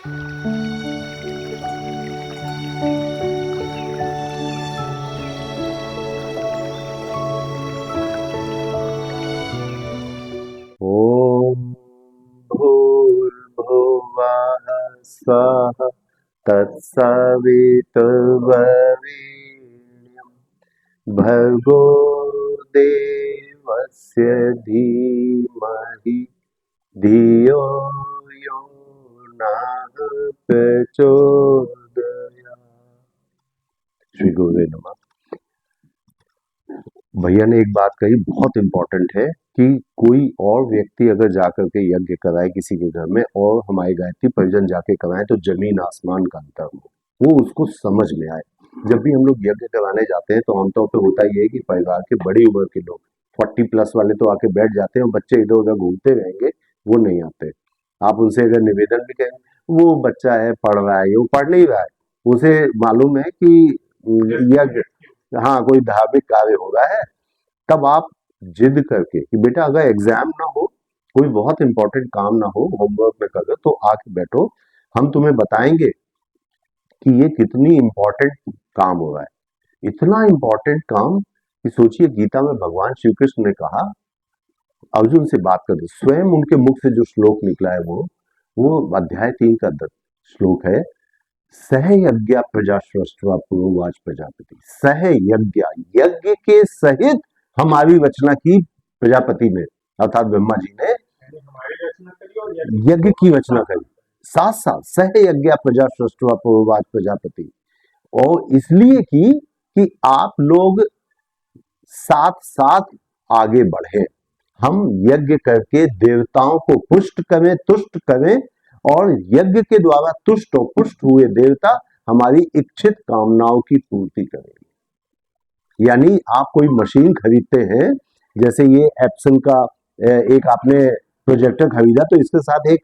ॐ भूर्भुवः स्वः तत्सवितुर्वरेण्यं भर्गो देवस्य धीमहि धियो यो नः प्रचोदयात्। श्री गुरुवे नमः। भैया ने एक बात कही बहुत इंपॉर्टेंट है कि कोई और व्यक्ति अगर जाकर के यज्ञ कराए किसी के घर में और हमारे गायत्री परिजन जाके कराएं तो जमीन आसमान का अंतर हो, वो उसको समझ में आए। जब भी हम लोग यज्ञ कराने जाते हैं तो आमतौर पे होता ही है कि परिवार के बड़ी उम्र के लोग 40+ वाले तो आके बैठ जाते हैं और बच्चे इधर उधर घूमते रहेंगे, वो नहीं आते। आप उनसे अगर निवेदन भी करें, वो बच्चा है पढ़ रहा है, वो पढ़ नहीं रहा है, उसे मालूम है कि यज्ञ, हाँ, कोई धार्मिक कार्य हो रहा है। तब आप जिद करके कि बेटा अगर एग्जाम ना हो, कोई बहुत इंपॉर्टेंट काम ना हो, होमवर्क में कर दो तो आके बैठो, हम तुम्हें बताएंगे कि ये कितनी इंपॉर्टेंट काम हो रहा है। इतना इंपॉर्टेंट काम कि सोचिए गीता में भगवान श्री कृष्ण ने कहा अर्जुन से बात कर दो, स्वयं उनके मुख से जो श्लोक निकला है वो अध्याय 3 का श्लोक है। सह यज्ञ प्रजा सृष्ट्वा पुरोवाच प्रजापति। सह यज्ञ, यज्ञ के सहित हमारी रचना की प्रजापति ने, अर्थात ब्रह्मा जी ने यज्ञ की रचना करी। साथ साथ सह यज्ञ प्रजा सृष्ट्वा पुरोवाच प्रजापति, और इसलिए कि आप लोग साथ साथ आगे बढ़े, हम यज्ञ करके देवताओं को पुष्ट करें, तुष्ट करें, और यज्ञ के द्वारा तुष्ट और पुष्ट हुए देवता हमारी इच्छित कामनाओं की पूर्ति करेंगे। यानी आप कोई मशीन खरीदते हैं, जैसे ये एप्सन का एक आपने प्रोजेक्टर खरीदा तो इसके साथ एक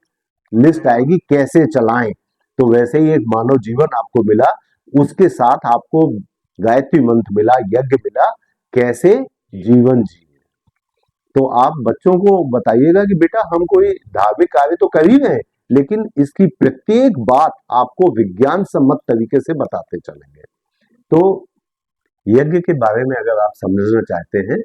लिस्ट आएगी कैसे चलाएं, तो वैसे ही एक मानव जीवन आपको मिला, उसके साथ आपको गायत्री मंत्र मिला, यज्ञ मिला, कैसे जीवन जिए। तो आप बच्चों को बताइएगा कि बेटा हम कोई धार्मिक कार्य तो कर ही रहे हैं, लेकिन इसकी प्रत्येक बात आपको विज्ञान सम्मत तरीके से बताते चलेंगे। तो यज्ञ के बारे में अगर आप समझना चाहते हैं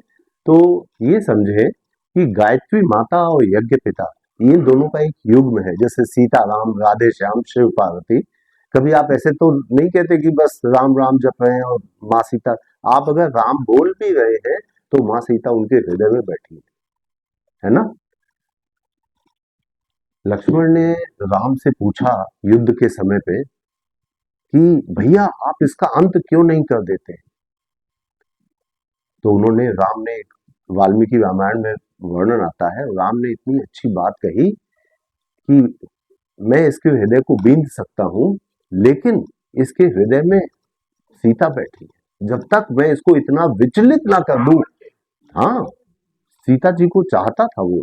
तो ये समझें कि गायत्री माता और यज्ञ पिता, इन दोनों का एक युग्म है। जैसे सीता राम, राधे श्याम, शिव पार्वती। कभी आप ऐसे तो नहीं कहते कि बस राम राम जप रहे हैं और माँ सीता। आप अगर राम बोल भी रहे हैं तो माँ सीता उनके हृदय में बैठी है ना। लक्ष्मण ने राम से पूछा युद्ध के समय पे कि भैया आप इसका अंत क्यों नहीं कर देते, तो उन्होंने, राम ने, वाल्मीकि रामायण में वर्णन आता है, राम ने इतनी अच्छी बात कही कि मैं इसके हृदय को बींध सकता हूं, लेकिन इसके हृदय में सीता बैठी है, जब तक मैं इसको इतना विचलित ना कर दूं। हाँ, सीता जी को चाहता था वो,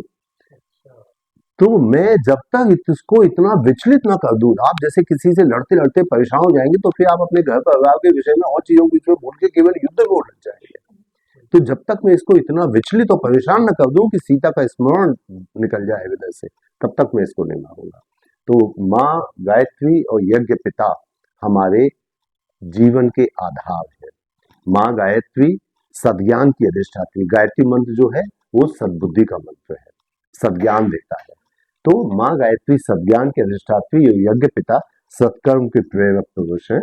तो मैं जब तक इसको इतना विचलित ना कर दूं, आप जैसे किसी से लड़ते लड़ते परेशान हो जाएंगे तो फिर आप अपने घर परिवार के विषय में और चीजों के विषय में भूल के केवल युद्ध में उलझ जाएंगे। तो जब तक मैं इसको इतना विचलित और परेशान न कर दूं कि सीता का स्मरण निकल जाए हृदय से, तब तक मैं इसको नहीं मारूंगा। तो माँ गायत्री और यज्ञ पिता हमारे जीवन के आधार है। माँ गायत्री सद्ज्ञान की अधिष्ठात्री, गायत्री मंत्र जो है वो सद्बुद्धि का मंत्र है, सद्ज्ञान देता है। तो माँ गायत्री सद्ज्ञान के अधिष्ठात्री, यज्ञ पिता सत्कर्म के प्रेरक पुरुष है।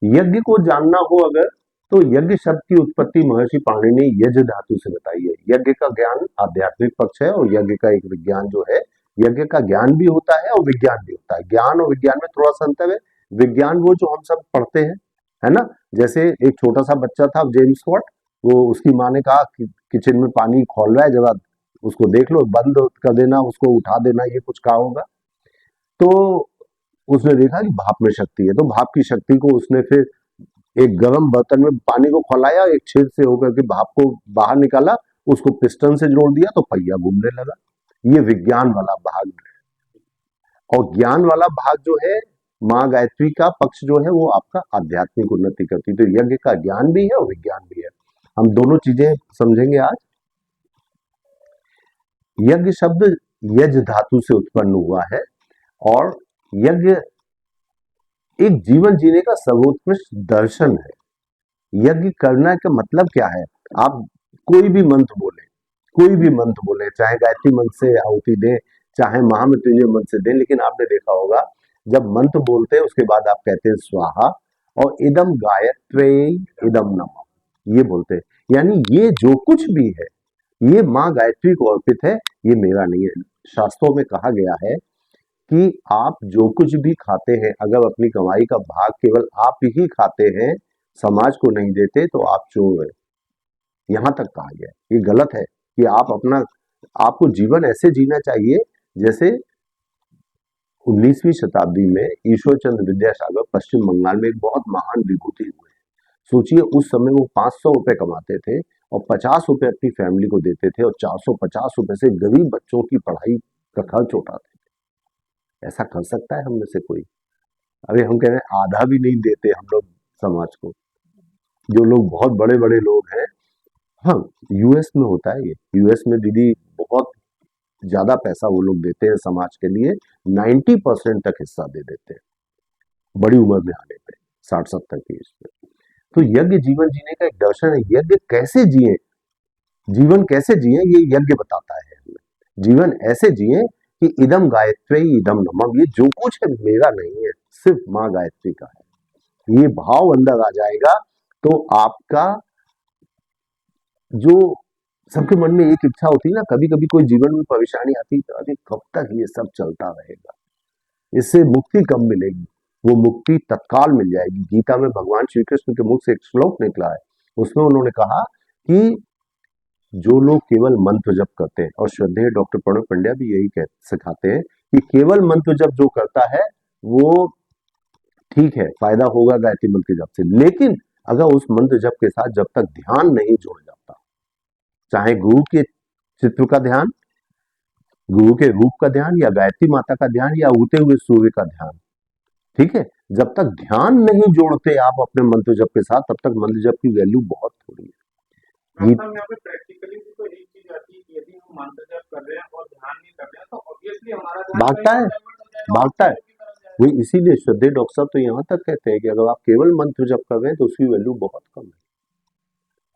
यज्ञ को जानना हो अगर, तो यज्ञ शब्द की उत्पत्ति महर्षि पाणिनि ने यज धातु से बताई है। यज्ञ का ज्ञान आध्यात्मिक पक्ष है और यज्ञ का एक विज्ञान जो है, यज्ञ का ज्ञान भी होता है और विज्ञान भी होता है। ज्ञान और विज्ञान में थोड़ा सा अंतर है। विज्ञान वो जो हम सब पढ़ते हैं, है ना। जैसे एक छोटा सा बच्चा था जेम्स वॉट, वो उसकी माँ ने कहा कि किचन में पानी खौल रहा है, जरा उसको देख लो, बंद कर देना, उसको उठा देना, ये कुछ कहा होगा। तो उसने देखा कि भाप में शक्ति है, तो भाप की शक्ति को उसने फिर एक गर्म बर्तन में पानी को खौलाया, एक छेद से होकर के भाप को बाहर निकाला, उसको पिस्टन से जोड़ दिया तो पहिया घूमने लगा। ये विज्ञान वाला भाग है। और ज्ञान वाला भाग जो है, माँ गायत्री का पक्ष जो है, वो आपका आध्यात्मिक उन्नति करती है। तो यज्ञ का ज्ञान भी है और विज्ञान भी है। हम दोनों चीजें समझेंगे आज। यज्ञ शब्द यज धातु से उत्पन्न हुआ है और यज्ञ एक जीवन जीने का सर्वोत्कृष्ट दर्शन है। यज्ञ करना का मतलब क्या है? आप कोई भी मंत्र बोले, कोई भी मंत्र बोले, चाहे गायत्री मंत्र से आहुति दें, चाहे महामृत्युंजय मंत्र से दें, लेकिन आपने देखा होगा जब मंत्र बोलते हैं उसके बाद आप कहते हैं स्वाहा और इदम गायत्रे इदम नमः, ये बोलते हैं। यानी ये जो कुछ भी है ये माँ गायत्री को अर्पित है, ये मेरा नहीं है। शास्त्रों में कहा गया है कि आप जो कुछ भी खाते हैं, अगर अपनी कमाई का भाग केवल आप ही खाते हैं, समाज को नहीं देते, तो आप चोर हैं। यहां तक कहा गया है। ये गलत है कि आपको जीवन ऐसे जीना चाहिए जैसे 19वीं शताब्दी में ईश्वर चंद्र विद्यासागर पश्चिम बंगाल में एक बहुत महान विभूति हुए। सोचिए उस समय वो 500 रुपए कमाते थे और 50 रुपए अपनी फैमिली को देते थे और 450 रुपए से गरीब बच्चों की पढ़ाई का खर्च उठाते थे। ऐसा कर सकता है हम में से कोई? अरे हम कह रहे हैं आधा भी नहीं देते हम लोग समाज को। जो लोग बहुत बड़े बड़े लोग हैं, हाँ, यूएस में होता है ये। यूएस में दीदी बहुत ज्यादा पैसा वो लोग देते हैं समाज के लिए, 90% तक हिस्सा दे देते हैं बड़ी उम्र में आने पे, 60-70 की एज में। तो यज्ञ जीवन जीने का एक दर्शन है। यज्ञ कैसे जिए, जीवन कैसे जिए, ये यज्ञ बताता है हमें। जीवन ऐसे जिए कि इदम गायत्री इदम नमः, ये जो कुछ है मेरा नहीं है, सिर्फ माँ गायत्री का है। ये भाव अंदर आ जाएगा तो आपका जो सबके मन में एक इच्छा होती है ना, कभी कभी कोई जीवन में परेशानी आती है तो अरे कब तक ये सब चलता रहेगा, इससे मुक्ति कब मिलेगी? वो मुक्ति तत्काल मिल जाएगी। गीता में भगवान श्री कृष्ण के मुख से एक श्लोक निकला है, उसमें उन्होंने कहा कि जो लोग केवल मंत्र जप करते हैं, और श्रद्धेय डॉक्टर प्रणव पंड्या भी यही सिखाते हैं कि केवल मंत्र जप जो करता है वो ठीक है, फायदा होगा गायत्री मंत्र के जप से, लेकिन अगर उस मंत्र जप के साथ जब तक ध्यान नहीं जोड़ जाता, चाहे गुरु के चित्र का ध्यान, गुरु के रूप का ध्यान, या गायत्री माता का ध्यान, या उगते हुए सूर्य का ध्यान, ठीक है, जब तक ध्यान नहीं जोड़ते आप अपने मंत्र जप के साथ, तब तक मंत्र जप की वैल्यू बहुत थोड़ी है। प्रैक्टिकली भी तो एक चीज आती है कि यदि हम मंत्र जप कर रहे हैं और ध्यान नहीं कर रहे हैं तो ऑब्वियसली हमारा ध्यान भागता है, भागता है। वही इसीलिए श्रद्धेय डॉक्टर साहब तो यहाँ तक कहते हैं कि अगर आप केवल मंत्र जप कर रहे हैं तो उसकी वैल्यू बहुत कम है,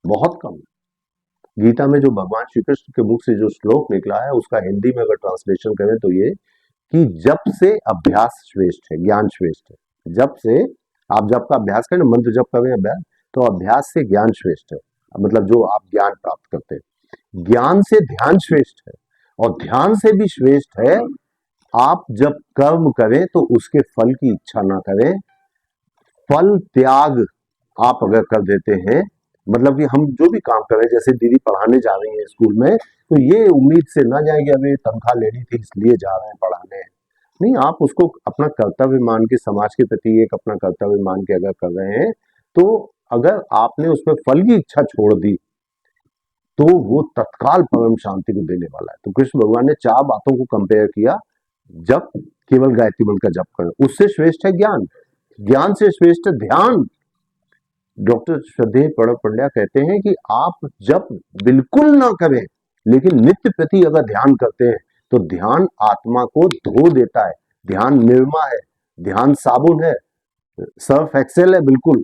बहुत कम है। गीता में जो भगवान श्री कृष्ण के मुख से जो श्लोक निकला है उसका हिंदी में अगर ट्रांसलेशन करें तो ये कि जप से अभ्यास श्रेष्ठ है, ज्ञान श्रेष्ठ है। जप से आप जप का अभ्यास करें, मंत्र जप करें अभ्यास, तो अभ्यास से ज्ञान श्रेष्ठ है, मतलब जो आप ज्ञान प्राप्त करते हैं। ज्ञान से ध्यान श्रेष्ठ है, और ध्यान से भी श्रेष्ठ है आप जब कर्म करें तो उसके फल की इच्छा ना करें। फल त्याग आप अगर कर देते हैं, मतलब कि हम जो भी काम करें, जैसे दीदी पढ़ाने जा रही है स्कूल में, तो ये उम्मीद से ना जाए कि हमें तनख्वाह लेनी थी इसलिए जा रहे हैं पढ़ाने। नहीं, आप उसको अपना कर्तव्य मान के, समाज के प्रति एक अपना कर्तव्य मान के अगर कर रहे हैं, तो अगर आपने उसमें फल की इच्छा छोड़ दी तो वो तत्काल परम शांति को देने वाला है। तो कृष्ण भगवान ने 4 बातों को कंपेयर किया। जप, केवल गायत्री मंत्र का जप करें, उससे श्रेष्ठ है ज्ञान, ज्ञान से श्रेष्ठ है ध्यान। डॉक्टर श्रद्धेय प्रणव पंड्या कहते हैं कि आप जप बिल्कुल ना करें, लेकिन नित्य प्रति अगर ध्यान करते हैं तो ध्यान आत्मा को धो देता है। ध्यान निर्मा है, ध्यान साबुन है, सर्फ एक्सेल है, बिल्कुल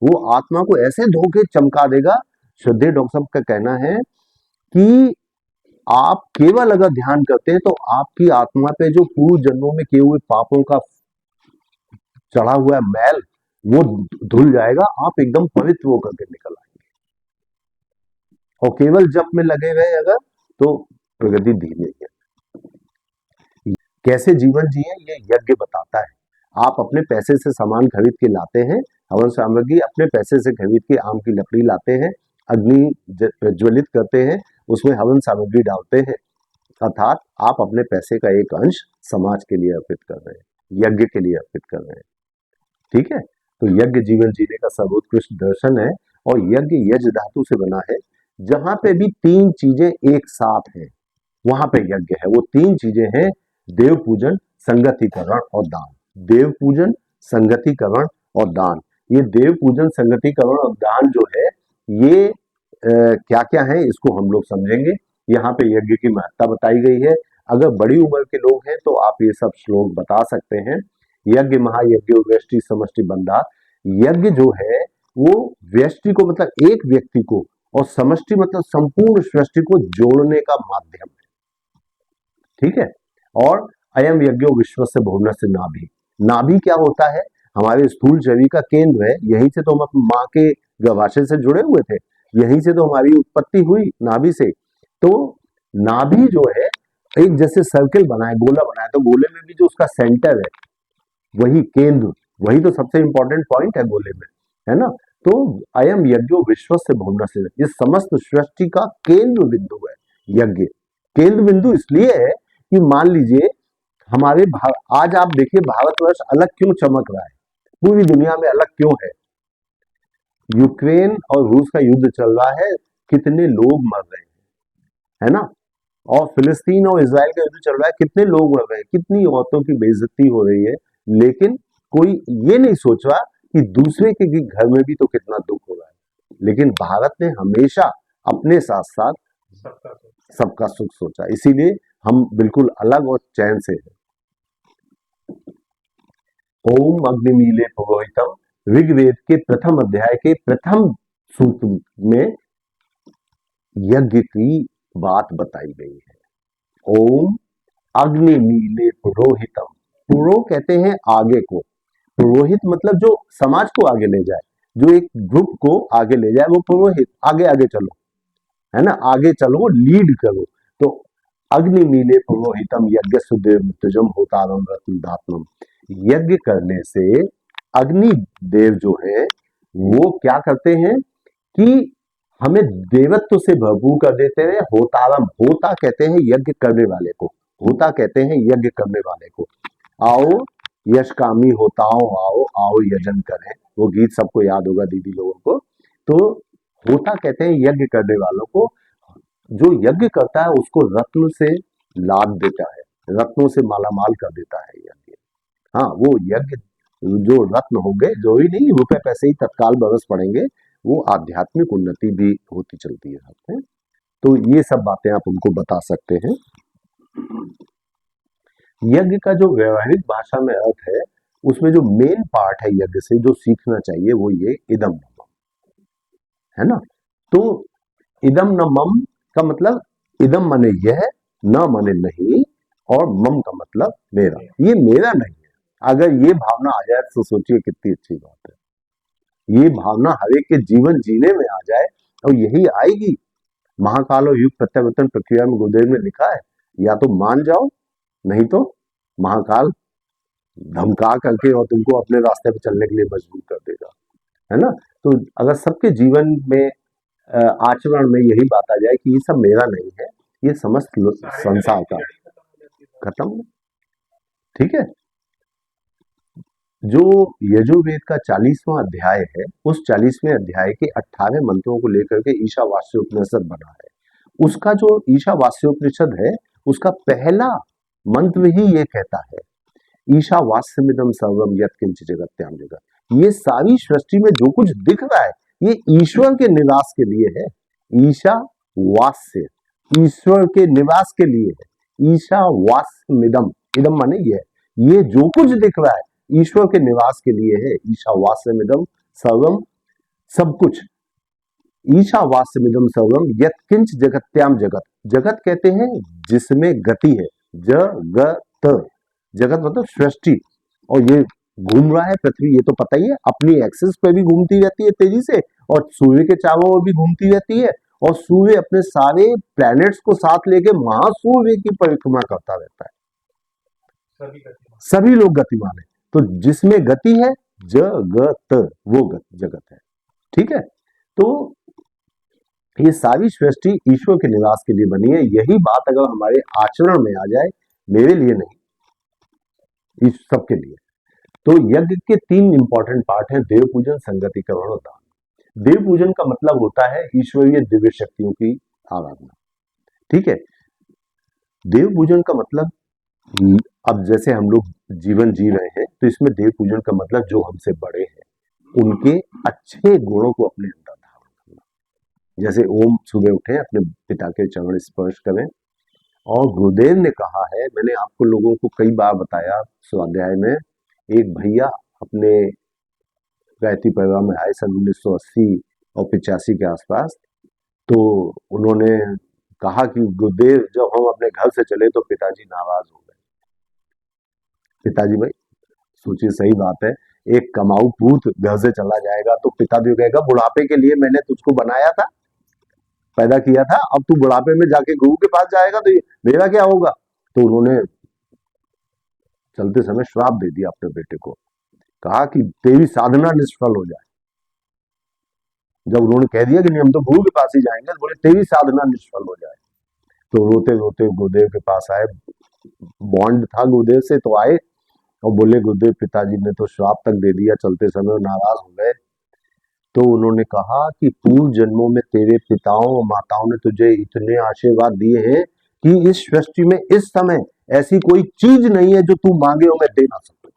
वो आत्मा को ऐसे धो के चमका देगा। श्रद्धेय डॉक्टर साहब का कहना है कि आप केवल अगर ध्यान करते हैं तो आपकी आत्मा पे जो पूर्व जन्मों में किए हुए पापों का चढ़ा हुआ मैल वो धुल जाएगा, आप एकदम पवित्र होकर के निकल आएंगे। और केवल जप में लगे रहे अगर, तो प्रगति धीमी है। कैसे जीवन जिए ये यज्ञ बताता है। आप अपने पैसे से सामान खरीद के लाते हैं, हवन सामग्री अपने पैसे से खरीद के आम की लकड़ी लाते हैं, अग्नि प्रज्वलित करते हैं, उसमें हवन सामग्री डालते हैं, अर्थात आप अपने पैसे का एक अंश समाज के लिए अर्पित कर रहे हैं, यज्ञ के लिए अर्पित कर रहे हैं। ठीक है, तो यज्ञ जीवन जीने का सर्वोत्कृष्ट दर्शन है। और यज्ञ यज धातु से बना है। जहां पे भी 3 चीजें एक साथ हैं वहां पे यज्ञ है। वो 3 चीजें हैं, देव पूजन, संगतिकरण और दान। देव पूजन, संगतिकरण और दान। ये देव पूजन, संगतिकरण और दान जो है ये क्या क्या है इसको हम लोग समझेंगे। यहाँ पे यज्ञ की महत्ता बताई गई है। अगर बड़ी उम्र के लोग हैं तो आप ये सब श्लोक बता सकते हैं। यज्ञ महायज्ञ व्यष्टि समष्टि बंधा। यज्ञ जो है वो व्यष्टि को मतलब एक व्यक्ति को, और समष्टि मतलब संपूर्ण सृष्टि को जोड़ने का माध्यम है। ठीक है। और अयम यज्ञो विश्व से बहुना से नाभि। नाभि क्या होता है? हमारे स्थूल शरीर का केंद्र है। यहीं से तो हम अपनी माँ के गर्भाशय से जुड़े हुए थे, यहीं से तो हमारी उत्पत्ति हुई नाभि से। तो नाभि जो है एक जैसे सर्किल बनाए, गोला बनाए, तो गोले में भी जो उसका सेंटर है, वही केंद्र, वही तो सबसे इंपॉर्टेंट पॉइंट है गोले में, है ना। तो अयम यज्ञो विश्व से बहुना से, ये समस्त सृष्टि का केंद्र बिंदु है यज्ञ। केंद्र बिंदु इसलिए है कि मान लीजिए हमारे आज आप देखिए भारतवर्ष अलग क्यों चमक रहा है, पूरी दुनिया में अलग क्यों है? यूक्रेन और रूस का युद्ध चल रहा है, कितने लोग मर रहे हैं, है ना। और फिलिस्तीन और इसराइल का युद्ध चल रहा है, कितने लोग मर रहे हैं, कितनी औरतों की बेइज्जती हो रही है, लेकिन कोई ये नहीं सोच रहा कि दूसरे के घर में भी तो कितना दुख हो रहा है। लेकिन भारत ने हमेशा अपने साथ साथ सबका तो सबका सुख सोचा, इसीलिए हम बिल्कुल अलग और चैन से हैं। ओम अग्निमीले पुरोहितम, ऋग्वेद के प्रथम अध्याय के प्रथम सूत्र में यज्ञ की बात बताई गई है। ओम अग्निमीले पुरोहितम। पुरो कहते हैं आगे को, पुरोहित मतलब जो समाज को आगे ले जाए, जो एक ग्रुप को आगे ले जाए, वो पुरोहित। आगे आगे चलो, है ना, आगे चलो, लीड करो। तो अग्निमीले पुरोहितम यज्ञ सुदेवजम होतारम रत्नदात्मम। यज्ञ करने से अग्नि देव जो है वो क्या करते हैं कि हमें देवत्व से भरपूर कर देते हैं। होतारम, होता कहते हैं यज्ञ करने वाले को, होता कहते हैं यज्ञ करने वाले को। आओ यशकामी होताओ, आओ आओ यजन करें, वो गीत सबको याद होगा दीदी लोगों को। तो होता कहते हैं यज्ञ करने वालों को, जो यज्ञ करता है उसको रत्न से लाद देता है, रत्नों से मालामाल कर देता है यज्ञ। हाँ, वो यज्ञ जो रत्न होंगे, जो ही नहीं रुपए पैसे ही तत्काल बरस पड़ेंगे, वो आध्यात्मिक उन्नति भी होती चलती है। तो ये सब बातें आप उनको बता सकते हैं। यज्ञ का जो व्यवहारिक भाषा में अर्थ है, उसमें जो मेन पार्ट है यज्ञ से जो सीखना चाहिए वो ये इदम न मम, है ना। तो इदम न मम का मतलब, इदम माने यह, न माने नहीं, और मम का मतलब मेरा, ये मेरा नहीं है। अगर ये भावना आ जाए तो सोचिए कितनी अच्छी बात है। ये भावना हर एक के जीवन जीने में आ जाए, और यही आएगी। महाकाल और युग प्रत्यावर्तन प्रक्रिया में गुरुदेव में लिखा है, या तो मान जाओ, नहीं तो महाकाल धमका करके और तुमको अपने रास्ते पे चलने के लिए मजबूर कर देगा, है ना। तो अगर सबके जीवन में आचरण में यही बात आ जाए कि ये सब मेरा नहीं है, ये समस्त संसार का, खत्म। ठीक है। जो यजुर्वेद का 40वां अध्याय है, उस 40वें अध्याय के 18 मंत्रों को लेकर के ईशावास्योपनिषद बना है। उसका जो ईशावास्योपनिषद है, उसका पहला मंत्र ही ये कहता है, ईशावास्यमिदं सर्वम यत्किंच जगत्याम जगत। ये सारी सृष्टि में जो कुछ दिख रहा है, ये ईश्वर के निवास के लिए है। ईशावास्य, ईश्वर के निवास के लिए है। ईशावास्यमिदं, इदम माने ये जो कुछ दिख रहा है ईश्वर के निवास के लिए है। ईशावास्यमिदं सर्वम, सब कुछ। ईशावास्यमिदं सर्वम यत्किंच जगत्याम जगत। जगत कहते हैं जिसमें गति है, जगत, जगत मतलब सृष्टि। और ये घूम रहा है पृथ्वी, ये तो पता ही है, अपनी एक्सिस पे भी घूमती रहती है तेजी से, और सूर्य के चारों ओर भी घूमती रहती है, और सूर्य अपने सारे प्लैनेट्स को साथ लेके महासूर्य की परिक्रमा करता रहता है। सभी लोग गतिमान है। तो जिसमें गति है, जगत, वो जगत है। ठीक है। तो ये सारी सृष्टि ईश्वर के निवास के लिए बनी है। यही बात अगर हमारे आचरण में आ जाए, मेरे लिए नहीं, इस सबके लिए। तो यज्ञ के 3 इंपॉर्टेंट पार्ट हैं, देव पूजन, संगतिकरण और दान। देव पूजन का मतलब होता है ईश्वरीय दिव्य शक्तियों की आराधना। ठीक है। देव पूजन का मतलब, अब जैसे हम लोग जीवन जी रहे हैं, तो इसमें देव पूजन का मतलब जो हमसे बड़े हैं उनके अच्छे गुणों को अपने अंदर धारण करना। जैसे ओम सुबह उठे अपने पिता के चरण स्पर्श करें, और गुरुदेव ने कहा है, मैंने आपको लोगों को कई बार बताया स्वाध्याय में, एक भैया अपने गायत्री परिवार में आए सन 1980 और 85 के आसपास। तो उन्होंने कहा कि गुरुदेव जब हम अपने घर से चले तो पिताजी नाराज हो गए। पिताजी भाई सोचिए, सही बात है, एक कमाऊ पूत घर से चला जाएगा तो पिताजी कहेगा बुढ़ापे के लिए मैंने तुझको बनाया था, पैदा किया था, अब तू बुढ़ापे में जाके गुरु के पास जाएगा तो मेरा क्या होगा। तो उन्होंने चलते समय श्राप दे दिया अपने बेटे को, कहा कि तेरी साधना निष्फल हो जाए। जब उन्होंने कह दिया कि नहीं हम तो गुरु के पास ही जाएंगे, तो बोले तेरी साधना निष्फल हो जाए। तो रोते रोते गुरुदेव के पास आए, बॉन्ड था गुरुदेव से, तो आए और बोले गुरुदेव पिताजी ने तो श्राप तक दे दिया, चलते समय नाराज हो गए। तो उन्होंने कहा कि पूर्व जन्मों में तेरे पिताओं और माताओं ने तुझे इतने आशीर्वाद दिए हैं कि इस सृष्टि में इस समय ऐसी कोई चीज नहीं है जो तू मांगे और मैं दे ना सकूं,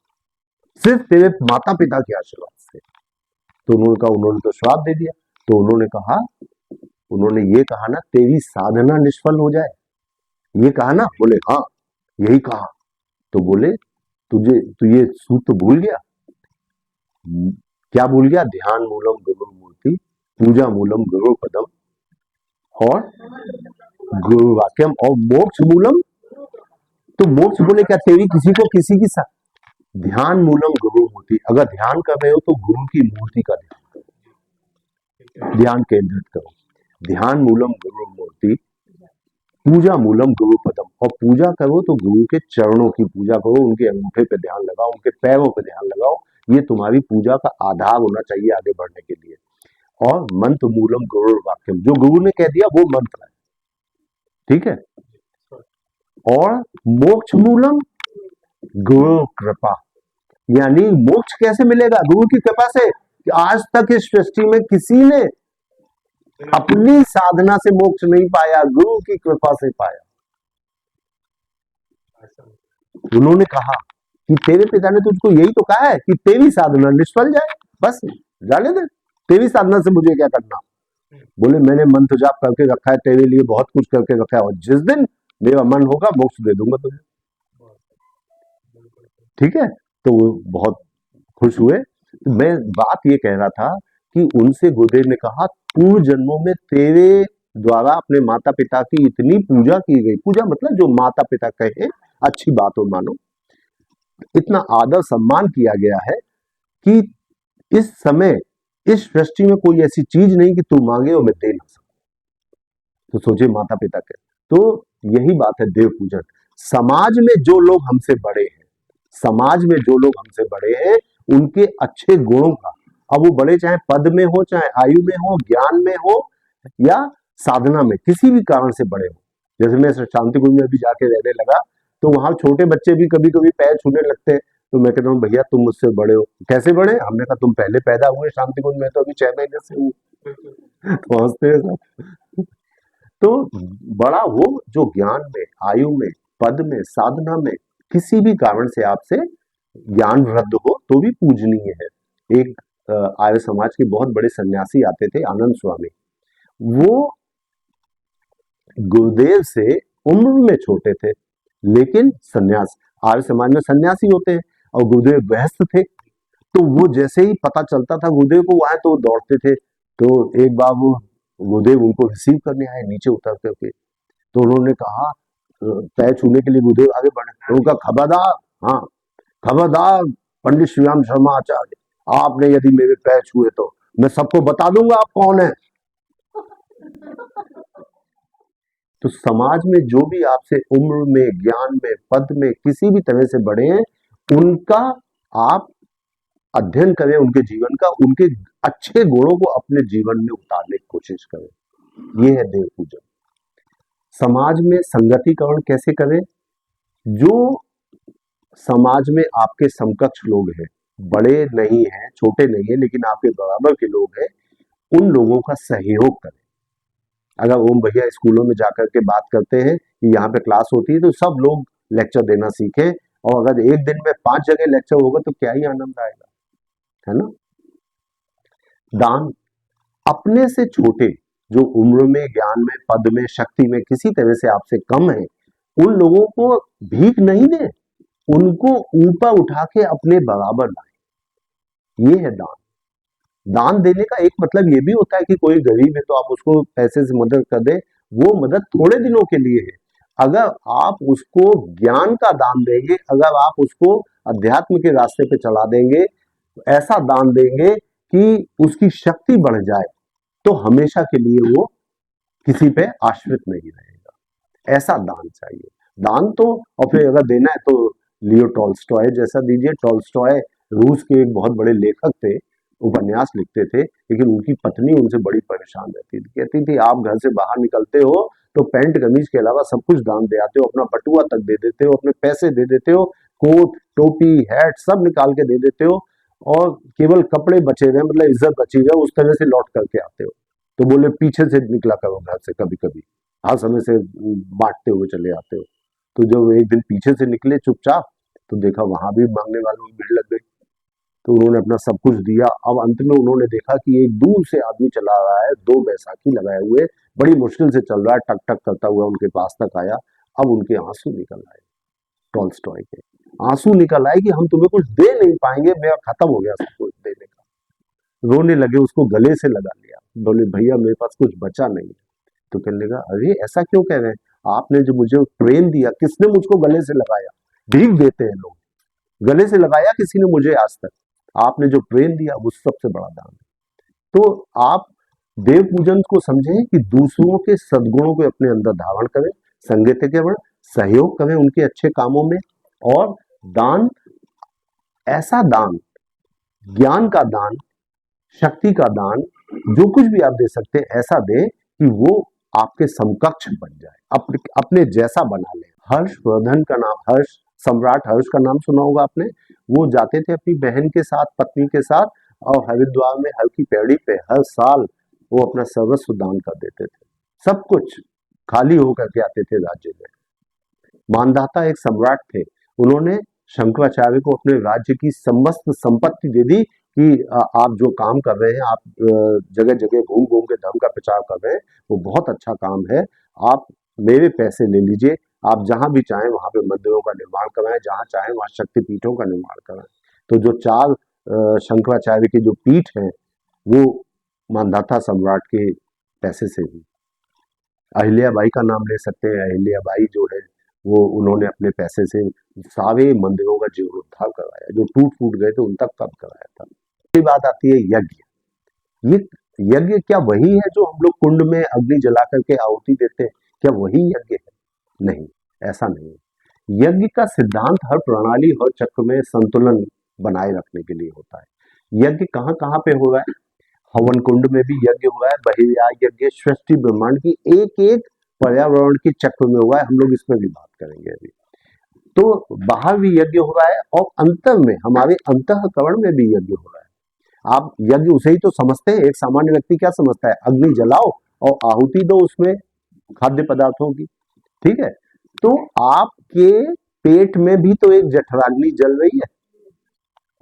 सिर्फ तेरे माता पिता के आशीर्वाद से। तो उन्होंने कहा उन्होंने तो श्राप दे दिया। तो उन्होंने ये कहा ना तेरी साधना निष्फल हो जाए, ये कहा ना। बोले हाँ यही कहा। तो बोले तू ये सूत्र भूल गया। क्या भूल गया? ध्यान मूलम गुरु मूर्ति, पूजा मूलम गुरु पदम, और गुरु वाक्यम, और मोक्ष मूलम। तो मोक्ष बोले क्या? तेरी किसी की ध्यान मूलम गुरु मूर्ति। अगर ध्यान कर रहे हो तो गुरु की मूर्ति का ध्यान केंद्रित करो। ध्यान मूलम गुरु मूर्ति, पूजा मूलम गुरु पदम, और पूजा करो तो गुरु के चरणों की पूजा करो, उनके अंगूठे पे ध्यान लगाओ, उनके पैरों पे ध्यान लगाओ। ये तुम्हारी पूजा का आधार होना चाहिए आगे बढ़ने के लिए। और मंत्र मूलम गुरु वाक्यम, जो गुरु ने कह दिया वो मंत्र है, ठीक है। और मोक्ष मूलम गुरु कृपा, यानी मोक्ष कैसे मिलेगा? गुरु की कृपा से। कि आज तक इस सृष्टि में किसी ने अपनी साधना से मोक्ष नहीं पाया, गुरु की कृपा से पाया। उन्होंने कहा कि तेरे पिता ने तुझको यही तो कहा है कि तेरी साधना निष्फल जाए, बस जाने दे, तेरी साधना से मुझे क्या करना। बोले मैंने मंत्र जाप करके रखा है तेरे लिए, बहुत कुछ करके रखा है, और जिस दिन मेरा मन होगा मोक्ष दे दूंगा तुझे, ठीक है। तो वो बहुत खुश हुए। तो मैं बात ये कह रहा था कि उनसे गुरुदेव ने कहा पूर्व जन्मों में तेरे द्वारा अपने माता पिता की इतनी पूजा की गई, पूजा मतलब जो माता पिता कहे अच्छी बात हो मानो, इतना आदर सम्मान किया गया है कि इस समय इस सृष्टि में कोई ऐसी चीज नहीं कि तू मांगे और मैं दे ना सकूं। तो सोचिए माता पिता के, तो यही बात है देव पूजन। समाज में जो लोग हमसे बड़े हैं, समाज में जो लोग हमसे बड़े हैं, उनके अच्छे गुणों का, अब वो बड़े चाहे पद में हो, चाहे आयु में हो, ज्ञान में हो, या साधना में, किसी भी कारण से बड़े हो। जैसे मैं शांति कुंज में भी जाके रहने लगा, तो वहां छोटे बच्चे भी कभी कभी पैर छूने लगते हैं, तो मैं कहता हूँ भैया तुम मुझसे बड़े हो। कैसे बड़े? हमने कहा तुम पहले पैदा हुए शांति कुंज में, तो अभी 6 महीने से हूँ। तो हंसते हैं सब। तो बड़ा वो जो ज्ञान में, आयु में, पद में, साधना में, किसी भी कारण से आपसे ज्ञान वृद्ध हो तो भी पूजनीय है। एक आर्य समाज के बहुत बड़े सन्यासी आते थे, आनंद स्वामी। वो गुरुदेव से उम्र में छोटे थे, लेकिन सन्यास, आर्य समाज में सन्यासी होते हैं, और गुरुदेव गृहस्थ थे। तो वो जैसे ही पता चलता था गुरुदेव को वहां, तो दौड़ते थे। तो एक बार वो गुरुदेव उनको रिसीव करने आए नीचे उतर करके, तो उन्होंने कहा पैर छूने के लिए गुरुदेव आगे बढ़े, तो उनका खबरदार, हाँ खबरदार पंडित श्रीराम शर्मा आचार्य, आपने यदि मेरे पैर छुए तो मैं सबको बता दूंगा आप कौन है। तो समाज में जो भी आपसे उम्र में, ज्ञान में, पद में किसी भी तरह से बड़े हैं, उनका आप अध्ययन करें, उनके जीवन का, उनके अच्छे गुणों को अपने जीवन में उतारने की कोशिश करें। ये है देव पूजन। समाज में संगतिकरण कैसे करें? जो समाज में आपके समकक्ष लोग हैं, बड़े नहीं हैं, छोटे नहीं हैं, लेकिन आपके बराबर के लोग हैं, उन लोगों का सहयोग करें। अगर ओम भैया स्कूलों में जाकर के बात करते हैं कि यहाँ पे क्लास होती है, तो सब लोग लेक्चर देना सीखें, और अगर एक दिन में 5 जगह लेक्चर होगा तो क्या ही आनंद आएगा, है ना। दान, अपने से छोटे जो उम्र में, ज्ञान में, पद में, शक्ति में किसी तरह से आपसे कम है, उन लोगों को भीख नहीं दे, उनको ऊपर उठा के अपने बराबर लाए। ये है दान। दान देने का एक मतलब ये भी होता है कि कोई गरीब है तो आप उसको पैसे से मदद कर दे, वो मदद थोड़े दिनों के लिए है। अगर आप उसको ज्ञान का दान देंगे, अगर आप उसको अध्यात्म के रास्ते पे चला देंगे, ऐसा दान देंगे कि उसकी शक्ति बढ़ जाए, तो हमेशा के लिए वो किसी पे आश्रित नहीं रहेगा। ऐसा दान चाहिए। दान तो, और फिर अगर देना है तो लियो टॉल्स्टॉय जैसा दीजिए। टॉल्स्टॉय रूस के एक बहुत बड़े लेखक थे, उपन्यास लिखते थे, लेकिन उनकी पत्नी उनसे बड़ी परेशान रहती थी। कहती थी आप घर से बाहर निकलते हो तो पैंट कमीज के अलावा सब कुछ दान दे आते हो, अपना बटुआ तक दे देते हो, अपने पैसे दे देते हो, कोट टोपी हैट सब निकाल के दे देते हो, और केवल कपड़े बचे रहे, मतलब इज्जत बची रहे, उस तरह से लौट करके आते हो। तो बोले पीछे से निकला करो घर से कभी कभी, हर समय से बांटते हुए चले आते हो। तो जब एक दिन पीछे से निकले चुपचाप, तो देखा वहां भी मांगने वालों की भीड़ लग गई। तो उन्होंने अपना सब कुछ दिया। अब अंत में उन्होंने देखा कि एक दूर से आदमी चला रहा है, दो बैसाखी लगाए हुए, बड़ी मुश्किल से चल रहा है, टक टक करता हुआ उनके पास तक आया। अब उनके आंसू निकल आए, टॉल्स्टॉय के आंसू निकल आए कि हम तुम्हें कुछ दे नहीं पाएंगे, मेरा खत्म हो गया सब कुछ देने का। रोने लगे, उसको गले से लगा लिया, बोले भैया मेरे पास कुछ बचा नहीं है। तो कहने लगा अरे ऐसा क्यों कह रहे हैं, आपने जो मुझे प्रेम दिया, किसने मुझको गले से लगाया? भीख देते हैं लोग, गले से लगाया किसी ने मुझे आज तक? आपने जो प्रेम दिया वो सबसे बड़ा दान है। तो आप देव पूजन को समझें कि दूसरों के सद्गुणों को अपने अंदर धारण करें, संगति के वर्ण सहयोग करें उनके अच्छे कामों में, और दान, ऐसा दान, ज्ञान का दान, शक्ति का दान, जो कुछ भी आप दे सकते हैं ऐसा दें कि वो आपके समकक्ष बन जाए, अपने जैसा बना ले। हर्षवर्धन का नाम, हर्ष, सम्राट हर्ष का नाम सुना होगा आपने। वो जाते थे अपनी बहन के साथ, पत्नी के साथ, और हरिद्वार में हर की पैड़ी पे हर साल वो अपना सर्वस्व दान कर देते थे। सब कुछ खाली होकर के आते थे राज्य में। मानधाता एक सम्राट थे, उन्होंने शंकराचार्य को अपने राज्य की समस्त संपत्ति दे दी कि आप जो काम कर रहे हैं, आप जगह जगह घूम घूम के धर्म का प्रचार कर रहे हैं, वो बहुत अच्छा काम है, आप मेरे पैसे ले लीजिए, आप जहां भी चाहें वहां पे मंदिरों का निर्माण कराएं, जहां चाहें वहां शक्तिपीठों का निर्माण कराएं। तो जो चार शंकराचार्य की जो पीठ है वो मानधाता सम्राट के पैसे से हुई। अहिल्याबाई का नाम ले सकते हैं। अहिल्याबाई जो है वो, उन्होंने अपने पैसे से सारे मंदिरों का जीर्णोद्धार करवाया, जो टूट फूट गए थे उन तक कब कराया था। ये बात आती है यज्ञ। ये यज्ञ क्या वही है जो हम लोग कुंड में अग्नि जला करके आहुति देते हैं? क्या वही यज्ञ है? नहीं, ऐसा नहीं है। यज्ञ का सिद्धांत हर प्रणाली, हर चक्र में संतुलन बनाए रखने के लिए होता है। यज्ञ कहाँ कहाँ पे हो रहा है? हवन कुंड में भी यज्ञ हुआ है, बहिर्याग यज्ञ सृष्टि ब्रह्मांड की एक एक पर्यावरण के चक्र में हुआ है, हम लोग इसमें भी बात करेंगे अभी। तो बाहर भी यज्ञ हो रहा है और अंतर में, हमारे अंतःकरण में भी यज्ञ हो रहा है। आप यज्ञ उसे ही तो समझते हैं, एक सामान्य व्यक्ति क्या समझता है? अग्नि जलाओ और आहुति दो उसमें खाद्य पदार्थों की, ठीक है। तो आपके पेट में भी तो एक जठराग्नि जल रही है।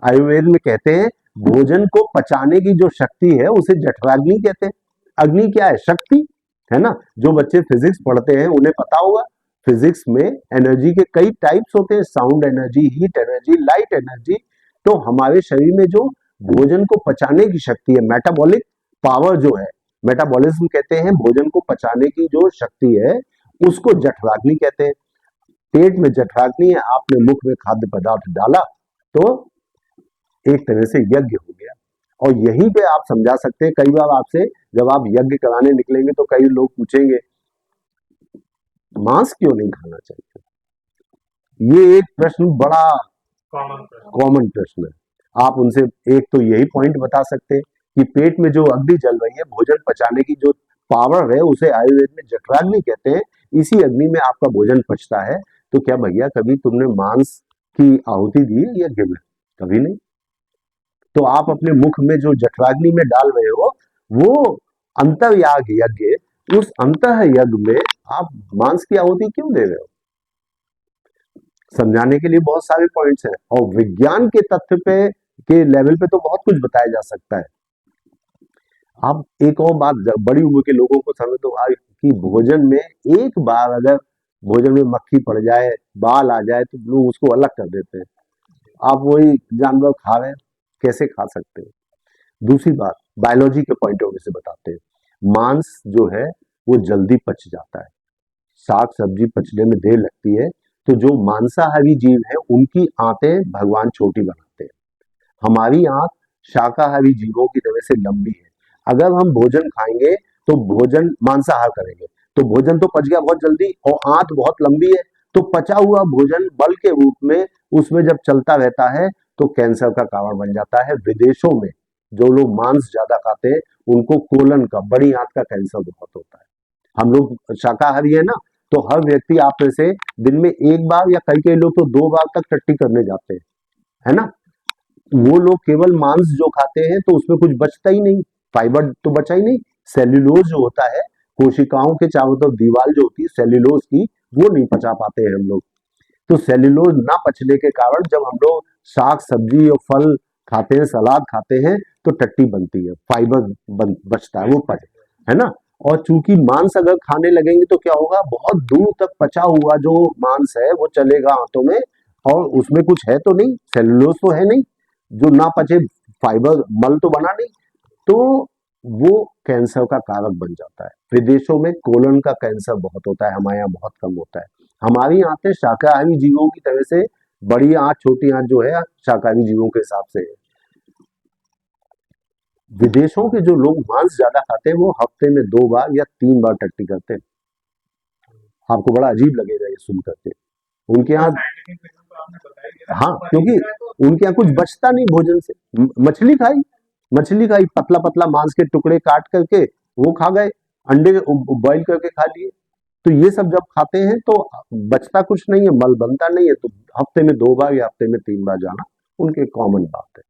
आयुर्वेद में कहते हैं भोजन को पचाने की जो शक्ति है उसे जठराग्नि कहते हैं। अग्नि क्या है? शक्ति है ना। जो बच्चे फिजिक्स पढ़ते हैं उन्हें पता होगा, फिजिक्स में एनर्जी के कई टाइप्स होते हैं, sound energy, heat energy, light energy. तो हमारे शरीर में जो भोजन को पचाने की शक्ति है, मेटाबॉलिक पावर जो है, मेटाबॉलिज्म कहते हैं, भोजन को पचाने की जो शक्ति है उसको जठराग्नि कहते हैं। पेट में जठराग्नि है, आपने मुख में खाद्य पदार्थ डाला तो एक तरह से यज्ञ हो गया। और यहीं पे आप समझा सकते हैं, कई बार आपसे जब आप यज्ञ कराने निकलेंगे तो कई लोग पूछेंगे मांस क्यों नहीं खाना चाहिए? ये एक प्रश्न बड़ा कॉमन प्रश्न है। आप उनसे एक तो यही पॉइंट बता सकते हैं कि पेट में जो अग्नि जल रही है, भोजन पचाने की जो पावर है, उसे आयुर्वेद में जठराग्नि कहते हैं। इसी अग्नि में आपका भोजन पचता है। तो क्या भैया कभी तुमने मांस की आहुति दी है यज्ञ में? कभी नहीं। तो आप अपने मुख में जो जठराग्नि में डाल रहे हो वो अंतर्याग यज्ञ, उस अंतः यज्ञ में आप मांस की आहुति क्यों दे रहे हो? समझाने के लिए बहुत सारे पॉइंट्स हैं, और विज्ञान के तथ्य पे के लेवल पे तो बहुत कुछ बताया जा सकता है। आप एक और बात बड़ी उम्र के लोगों को समझ दो कि भोजन में एक बार अगर भोजन में मक्खी पड़ जाए, बाल आ जाए तो लोग उसको अलग कर देते हैं। आप वही जानवर खा रहे हैं, कैसे खा सकते हैं? दूसरी बात, बायोलॉजी के पॉइंट ऑफ व्यू से बताते हैं। मांस जो है वो जल्दी पच जाता है, साग सब्जी पचने में देर लगती है। तो जो मांसाहारी जीव है उनकी आंतें भगवान छोटी बनाते हैं। हमारी आंत शाकाहारी जीवों की तरह से लंबी है। अगर हम भोजन खाएंगे तो भोजन मांसाहार करेंगे तो भोजन तो पच गया बहुत जल्दी और आंत बहुत लंबी है, तो पचा हुआ भोजन बल के रूप में उसमें जब चलता रहता है तो कैंसर का कारण बन जाता है। विदेशों में जो लोग मांस ज्यादा खाते हैं उनको कोलन का, बड़ी आंत का कैंसर बहुत होता है। हम लोग शाकाहारी है ना, तो हर व्यक्ति आप में से दिन में एक बार या कई कई लोग तो 2 बार तक टट्टी करने जाते हैं, है ना। वो लोग केवल मांस जो खाते हैं तो उसमें कुछ बचता ही नहीं, फाइबर तो बचा ही नहीं। सेल्यूलोज जो होता है, कोशिकाओं के चारों तरफ दीवार जो होती है सेल्यूलोज की, वो नहीं पचा पाते हैं हम लोग। तो सेल्यूलोज ना पचने के कारण जब हम लोग साग सब्जी और फल खाते हैं, सलाद खाते हैं, तो टट्टी बनती है, फाइबर बचता है, वो पच, है ना। और चूंकि मांस अगर खाने लगेंगे तो क्या होगा, बहुत दूर तक पचा हुआ जो मांस है वो चलेगा आंतों में, और उसमें कुछ है तो नहीं, सेल्यूलोज तो है नहीं, जो ना पचे फाइबर मल तो बना नहीं, तो वो कैंसर का कारक बन जाता है। विदेशों में कोलन का कैंसर बहुत होता है, हमारे यहाँ बहुत कम होता है। हमारी आंतें शाकाहारी जीवों की तरह से, बड़ी आंत छोटी आंत जो है शाकाहारी जीवों के हिसाब से है। विदेशों के जो लोग मांस ज्यादा खाते हैं वो हफ्ते में 2 बार या 3 बार टट्टी करते हैं। आपको बड़ा अजीब लगेगा ये सुन करके। उनके यहाँ, साइंटिफिक रीजन तो आपने बता ही दिया ना, हाँ, तो पनीर क्योंकि का है तो उनके यहाँ कुछ बचता नहीं भोजन से। मछली खाई, मछली खाई, पतला पतला मांस के टुकड़े काट करके वो खा गए, अंडे बॉईल करके खा लिए। तो ये सब जब खाते हैं तो बचता कुछ नहीं है, मल बनता नहीं है, तो हफ्ते में 2 बार या हफ्ते में 3 बार जाना उनके कॉमन बात है।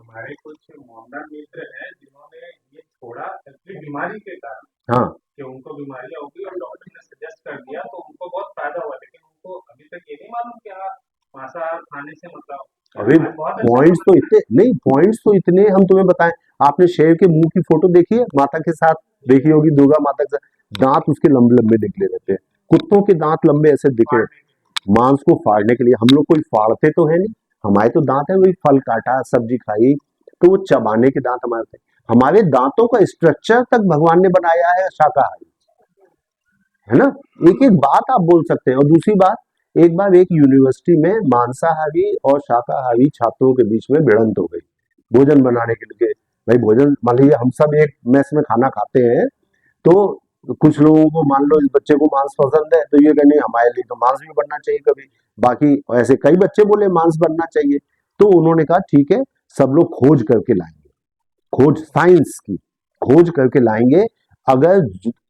हमारे कुछ मोहम्मदन मित्र हैं जिन्होंने ये छोड़ा एक्चुअली बीमारी के कारण, हाँ, कि उनको बीमारियां हो गई और डॉक्टर ने सजेस्ट कर दिया तो उनको बहुत फायदा हुआ, लेकिन उनको अभी तक ये नहीं मालूम कि हाँ मांसाहार खाने से मतलब अभी आज बहुत अच्छा पॉइंट्स तो इतने नहीं, पॉइंट्स तो इतने हम तुम्हें बताएं। आपने शेर के मुंह की फोटो देखी है माता के साथ, देखी होगी दुर्गा माता के साथ, दांत उसके लंबे लंबे निकले रहते हैं। कुत्तों के दांत लंबे ऐसे दिखे, फाड़ने के मांस को फाड़ने के लिए। हम लोग कोई फाड़ते तो है नहीं, हमारे तो दांत है, वही फल काटा सब्जी खाई तो वो चबाने के दांत हमारे थे। हमारे दांतों का स्ट्रक्चर तक भगवान ने बनाया है शाकाहारी, है ना। एक एक बात आप बोल सकते हैं। और दूसरी बात, एक बार एक यूनिवर्सिटी में मांसाहारी और शाकाहारी छात्रों के बीच में भिड़ंत हो गई भोजन बनाने के लिए। भाई भोजन, मान लीजिए हम सब एक मेस में खाना खाते हैं, तो कुछ लोगों को, मान लो इस बच्चे को मांस पसंद है तो ये कहने हमारे लिए तो मांस भी बनना चाहिए कभी। बाकी ऐसे कई बच्चे बोले मांस बनना चाहिए, तो उन्होंने कहा ठीक है, सब लोग खोज करके लाएंगे, खोज साइंस की खोज करके लाएंगे। अगर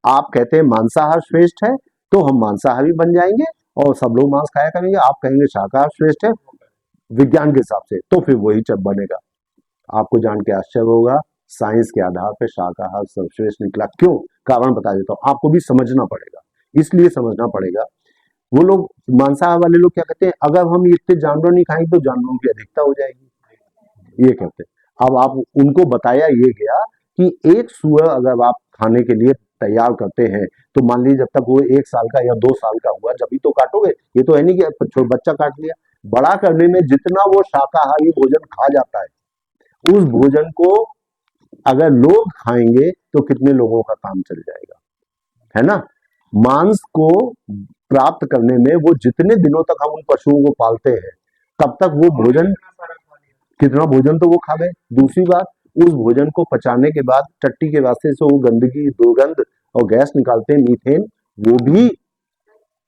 आप कहते हैं मांसाहार श्रेष्ठ है तो हम मांसाहारी बन जाएंगे और सब लोग मांस खाया करेंगे। आप कहेंगे शाकाहार श्रेष्ठ है विज्ञान के हिसाब से, तो फिर वही चब बनेगा। आपको जान के आश्चर्य होगा, साइंस के आधार पर शाकाहार सर्वश्रेष्ठ निकला। क्यों? कारण बता देता हूं, आपको भी समझना पड़ेगा। इसलिए समझना पड़ेगा, वो लोग मांसाहार वाले लोग क्या कहते हैं, अगर हम इतने जानवर नहीं खाएंगे तो जानवरों की अधिकता हो जाएगी, ये कहते हैं। अब आप उनको बताया ये गया कि एक सुअर अगर आप खाने के लिए तैयार करते हैं तो मान लीजिए जब तक वो 1 साल का या 2 साल का हुआ जब ही तो काटोगे। ये तो है नहीं कि बच्चा काट लिया। बड़ा करने में जितना वो शाकाहारी भोजन खा जाता है, उस भोजन को अगर लोग खाएंगे तो कितने लोगों का काम चल जाएगा, है ना। मांस को प्राप्त करने में वो जितने दिनों तक हम उन पशुओं को पालते हैं तब तक वो और भी भोजन, इतना सारा खा लिया। कितना भोजन तो वो खा गए। दूसरी बात, उस भोजन को पचाने के बाद टट्टी के वास्ते से वो गंदगी, दुर्गंध और गैस निकालते हैं मीथेन, वो भी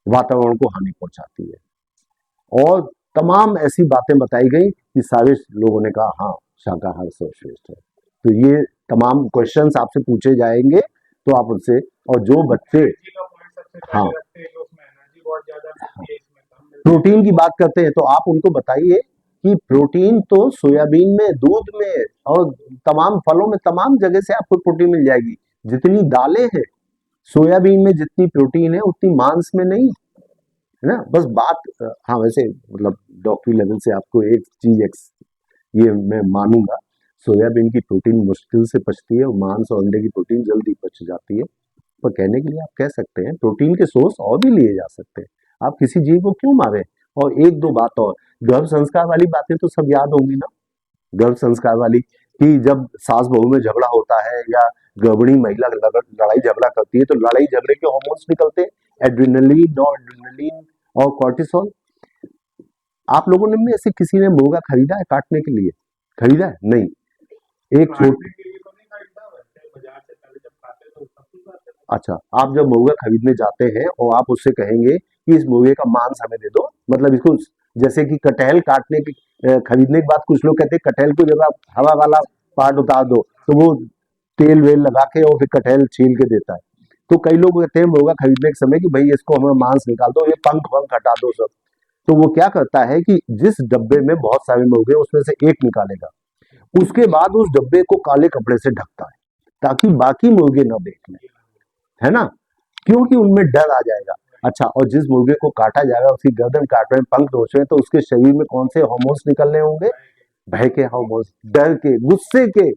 वातावरण को हानि पहुंचाती है। और तमाम ऐसी बातें बताई गई कि सारे लोगों ने कहा हाँ शाकाहार सर्वश्रेष्ठ है। तो ये तमाम क्वेश्चंस आपसे पूछे जाएंगे तो आप उनसे, और जो बच्चे, एनर्जी का पॉइंट सबसे हाँ, पहले रखते हैं कि उसमें एनर्जी बहुत ज्यादा मिलती है, इसमें कम मिलती है। प्रोटीन की बात करते हैं तो आप उनको बताइए कि प्रोटीन तो सोयाबीन में, दूध में और तमाम फलों में, तमाम जगह से आपको प्रोटीन मिल जाएगी। जितनी दालें हैं, सोयाबीन में जितनी प्रोटीन है उतनी मांस में नहीं, है ना। बस बात, हाँ, वैसे मतलब डॉक्टरी लेवल से आपको एक चीज ये मैं मानूंगा, सोयाबीन की प्रोटीन मुश्किल से पचती है और मांस और अंडे की प्रोटीन जल्दी पच जाती है। पर कहने के लिए आप कह सकते हैं प्रोटीन के सोर्स और भी लिए जा सकते हैं, आप किसी जीव को क्यों मारे। और एक दो बात और, गर्भ संस्कार वाली बातें तो सब याद होंगी ना, गर्भ संस्कार वाली, कि जब सास बहू में झगड़ा होता है या गर्भिणी महिला लड़ाई झगड़ा करती है तो लड़ाई झगड़े के हार्मोन्स निकलते हैं, एड्रेनलिन, नॉरएड्रेनलिन और कॉर्टिसोल। आप लोगों ने में ऐसे किसी ने मुर्गा खरीदा है काटने के लिए? खरीदा है? नहीं। एक छोट काटने के लिए तो नहीं खरीदा, वैसे बाजार से पहले जब खाते तो तब की बात है। अच्छा, आप जब मुर्गा खरीदने जाते हैं और आप उससे कहेंगे कि इस मुर्गे का मांस हमें दे दो, मतलब इसको, जैसे कि कटहल काटने की खरीदने के बाद कुछ लोग कहते हैं कटहल को जब आप हवा वाला पार्ट उतार दो तो वो तेल वेल लगा के और फिर कटहल छील के देता है। तो कई लोग कहते हैं मुर्गा खरीदने के समय कि भाई इसको हमें मांस निकाल दो, ये पंख वंख हटा दो सब। तो वो क्या करता है कि जिस डब्बे में बहुत सारे मुर्गे उसमें से एक निकालेगा, उसके बाद उस डब्बे को काले कपड़े से ढकता है ताकि बाकी मुर्गे न देख लें, है ना, क्योंकि उनमें डर आ जाएगा। अच्छा, और जिस मुर्गे को काटा जाएगा उसकी गर्दन काट रहे हैं, पंख नोच रहे हैं, तो उसके शरीर में कौन से हार्मोन्स निकलने होंगे? भय के हार्मोन्स, डर के, गुस्से के।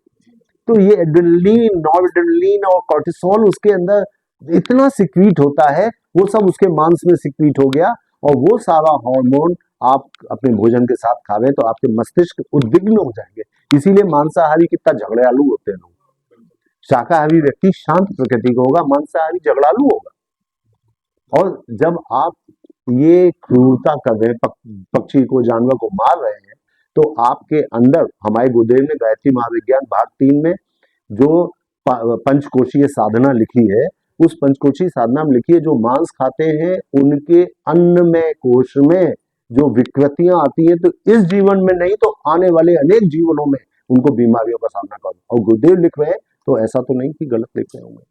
तो ये एड्रेनलिन, नॉरएड्रेनलिन और कॉर्टिसोल उसके अंदर इतना सिक्रीट होता है, वो सब उसके मांस में सिक्रीट हो गया, और वो सारा हार्मोन आप अपने भोजन के साथ खा रहे हैं तो आपके मस्तिष्क उद्विग्न हो जाएंगे। इसीलिए मांसाहारी कितना झगड़ालू होते हैं लोग। शाकाहारी व्यक्ति शांत प्रकृति का होगा, मांसाहारी झगड़ालू होगा। और जब आप ये क्रूरता कर रहे हैं, पक्षी को, जानवर को मार रहे हैं, तो आपके अंदर, हमारे गुरुदेव ने गायत्री महाविज्ञान भाग 3 में जो पंचकोशीय साधना लिखी है, उस पंचकोशीय साधना में लिखी है जो मांस खाते हैं उनके अन्नमय कोश में जो विकृतियां आती हैं, तो इस जीवन में नहीं तो आने वाले अनेक जीवनों में उनको बीमारियों का सामना करना। और गुरुदेव लिख रहे हैं तो ऐसा तो नहीं कि गलत लिख रहे होंगे।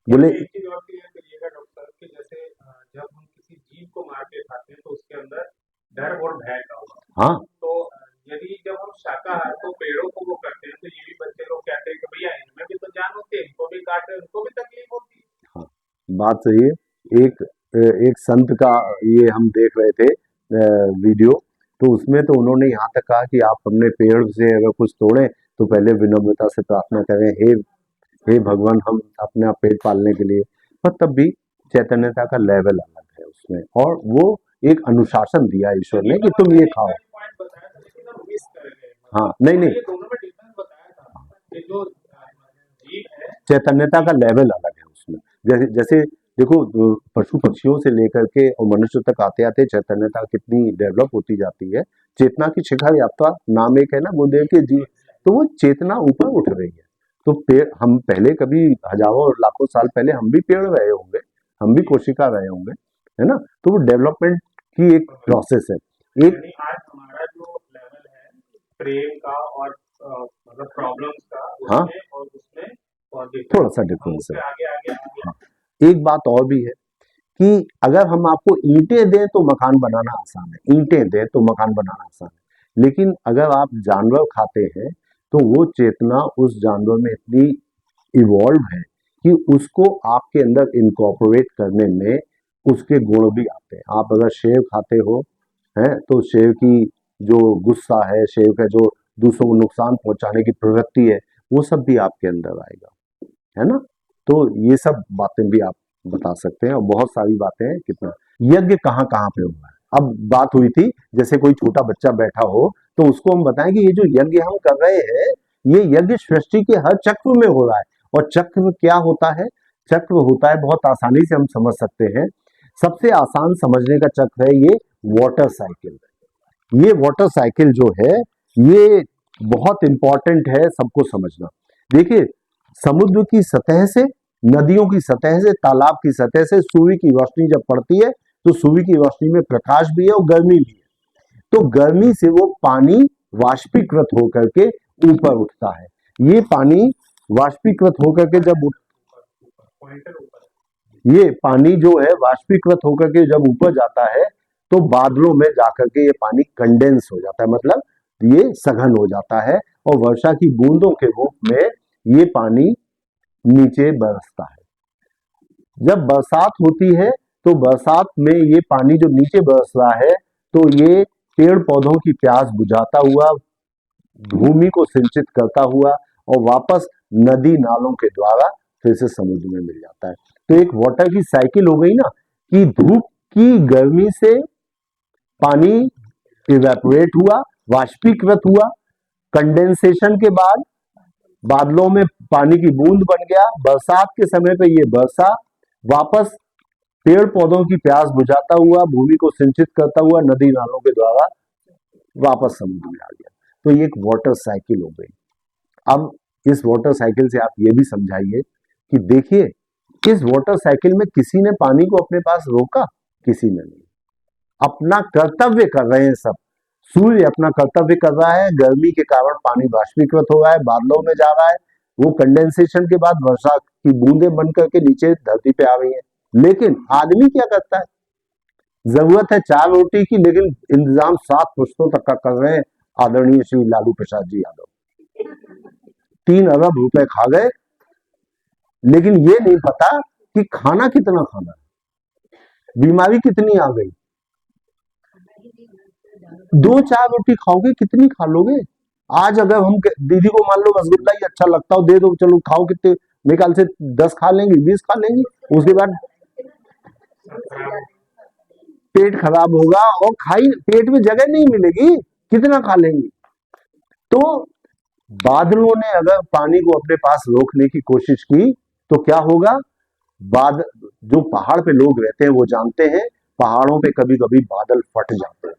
बोले एक चीज और क्लियर करिएगा डॉक्टर साहब कि जैसे जब हम किसी जीव को मार के खाते हैं तो उसके अंदर डर और भय का होगा। हाँ, तो यदि जब हम शाकाहार को, पेड़ों को वो करते हैं तो ये भी बच्चे लोग कहते हैं कि भैया इनमें भी तो जान होती है, इनको भी काटे, उनको भी तकलीफ होती है। हाँ, बात सही है। एक संत का ये हम देख रहे थे वीडियो, तो उसमें तो उन्होंने यहाँ तक कहा कि आप अपने पेड़ से अगर कुछ तोड़ें तो पहले विनम्रता से प्रार्थना करें, हे भगवान, हम अपना पेट पालने के लिए। पर तब भी चैतन्यता का लेवल अलग है उसमें, और वो एक अनुशासन दिया ईश्वर ने कि तुम ये खाओ। पॉइंट बताया था लेकिन हम मिस कर गए। हाँ, नहीं नहीं, ये दोनों में डिफरेंस बताया था कि जो जीव है। चैतन्यता का लेवल अलग है उसमें। जैसे जैसे देखो, पशु पक्षियों से लेकर के और मनुष्य तक आते आते चैतन्यता कितनी डेवलप होती जाती है। चेतना की शिखर यात्रा नाम एक है ना गुरुदेव के जीव, तो वो चेतना ऊपर उठ रही है। तो पेड़, हम पहले कभी हजारों और लाखों साल पहले हम भी पेड़ रहे होंगे, हम भी कोशिका रहे होंगे, है ना। तो वो डेवलपमेंट की एक प्रोसेस है। एक यानी आज हमारा जो लेवल है प्रेम का और मतलब प्रॉब्लम्स का, हाँ, उसमें और उसमें और थोड़ा डिफरेंस सा है, हम डिफरेंस है। उससे आगे आगे आगे। हाँ, एक बात और भी है कि अगर हम आपको ईंटें दें तो मकान बनाना आसान है, ईंटें दें तो मकान बनाना आसान है, लेकिन अगर आप जानवर खाते हैं तो वो चेतना उस जानवर में इतनी इवॉल्व है कि उसको आपके अंदर इनकॉर्पोरेट करने में उसके गुण भी आते हैं। आप अगर सेव खाते हो हैं तो सेव की जो गुस्सा है, सेव का जो दूसरों को नुकसान पहुंचाने की प्रवृत्ति है, वो सब भी आपके अंदर आएगा, है ना। तो ये सब बातें भी आप बता सकते हैं, और बहुत सारी बातें हैं। कितना यज्ञ कहाँ कहाँ पे हुआ है, अब बात हुई थी जैसे कोई छोटा बच्चा बैठा हो तो उसको हम बताएं कि ये जो यज्ञ हम कर रहे हैं, ये यज्ञ सृष्टि के हर चक्र में हो रहा है। और चक्र क्या होता है? चक्र होता है, बहुत आसानी से हम समझ सकते हैं, सबसे आसान समझने का चक्र है ये वाटर साइकिल। ये वाटर साइकिल जो है, ये बहुत इंपॉर्टेंट है सबको समझना। देखिए, समुद्र की सतह से, नदियों की सतह से, तालाब की सतह से सूर्य की रोशनी जब पड़ती है तो सूर्य की रोशनी में प्रकाश भी है और गर्मी भी है। तो गर्मी से वो पानी वाष्पीकृत होकर के ऊपर उठता है। ये पानी वाष्पीकृत होकर के जब पॉइंटर ऊपर। ये पानी जो है वाष्पीकृत होकर के जब ऊपर जाता है तो बादलों में जाकर के ये पानी कंडेंस हो जाता है, मतलब ये सघन हो जाता है, और वर्षा की बूंदों के रूप में ये पानी नीचे बरसता है। जब बरसात होती है तो बरसात में ये पानी जो नीचे बरस रहा है, तो ये पेड़ पौधों की प्यास बुझाता हुआ, भूमि को सिंचित करता हुआ और वापस नदी नालों के द्वारा फिर से समुद्र में मिल जाता है। तो एक वाटर की साइकिल हो गई ना, कि धूप की गर्मी से पानी इवेपोरेट हुआ, वाष्पीकृत हुआ, कंडेंसेशन के बाद बादलों में पानी की बूंद बन गया, बरसात के समय पे ये वर्षा वापस पेड़ पौधों की प्यास बुझाता हुआ, भूमि को सिंचित करता हुआ नदी नालों के द्वारा वापस समुद्र में आ गया। तो ये एक वाटर साइकिल हो गई। अब इस वाटर साइकिल से आप ये भी समझाइए कि देखिए, इस वाटर साइकिल में किसी ने पानी को अपने पास रोका? किसी ने नहीं। अपना कर्तव्य कर रहे हैं सब। सूर्य अपना कर्तव्य कर रहा है, गर्मी के कारण पानी वाष्पीकृत हो रहा है, बादलों में जा रहा है, वो कंडेंसेशन के बाद वर्षा की बूंदें बन करके नीचे धरती पे आ रही है। लेकिन आदमी क्या करता है? जरूरत है 4 रोटी की, लेकिन इंतजाम 7 पुश्तों तक का कर रहे हैं आदरणीय श्री लालू प्रसाद जी यादव। 3 अरब रुपए खा गए, लेकिन ये नहीं पता कि खाना कितना खाना है, बीमारी कितनी आ गई। 2-4 रोटी खाओगे, कितनी खा लोगे? आज अगर हम दीदी को मान लो रसगुल्ला ही अच्छा लगता हो, दे दो, चलो खाओ, कितने मेरे ख्याल से 10 खा लेंगी, 20 खा लेंगी, उसके बाद पेट खराब होगा और खाई पेट में जगह नहीं मिलेगी, कितना खा लेंगी। तो बादलों ने अगर पानी को अपने पास रोकने की कोशिश की तो क्या होगा? बाद जो पहाड़ पे लोग रहते हैं वो जानते हैं, पहाड़ों पे कभी कभी बादल फट जाते हैं,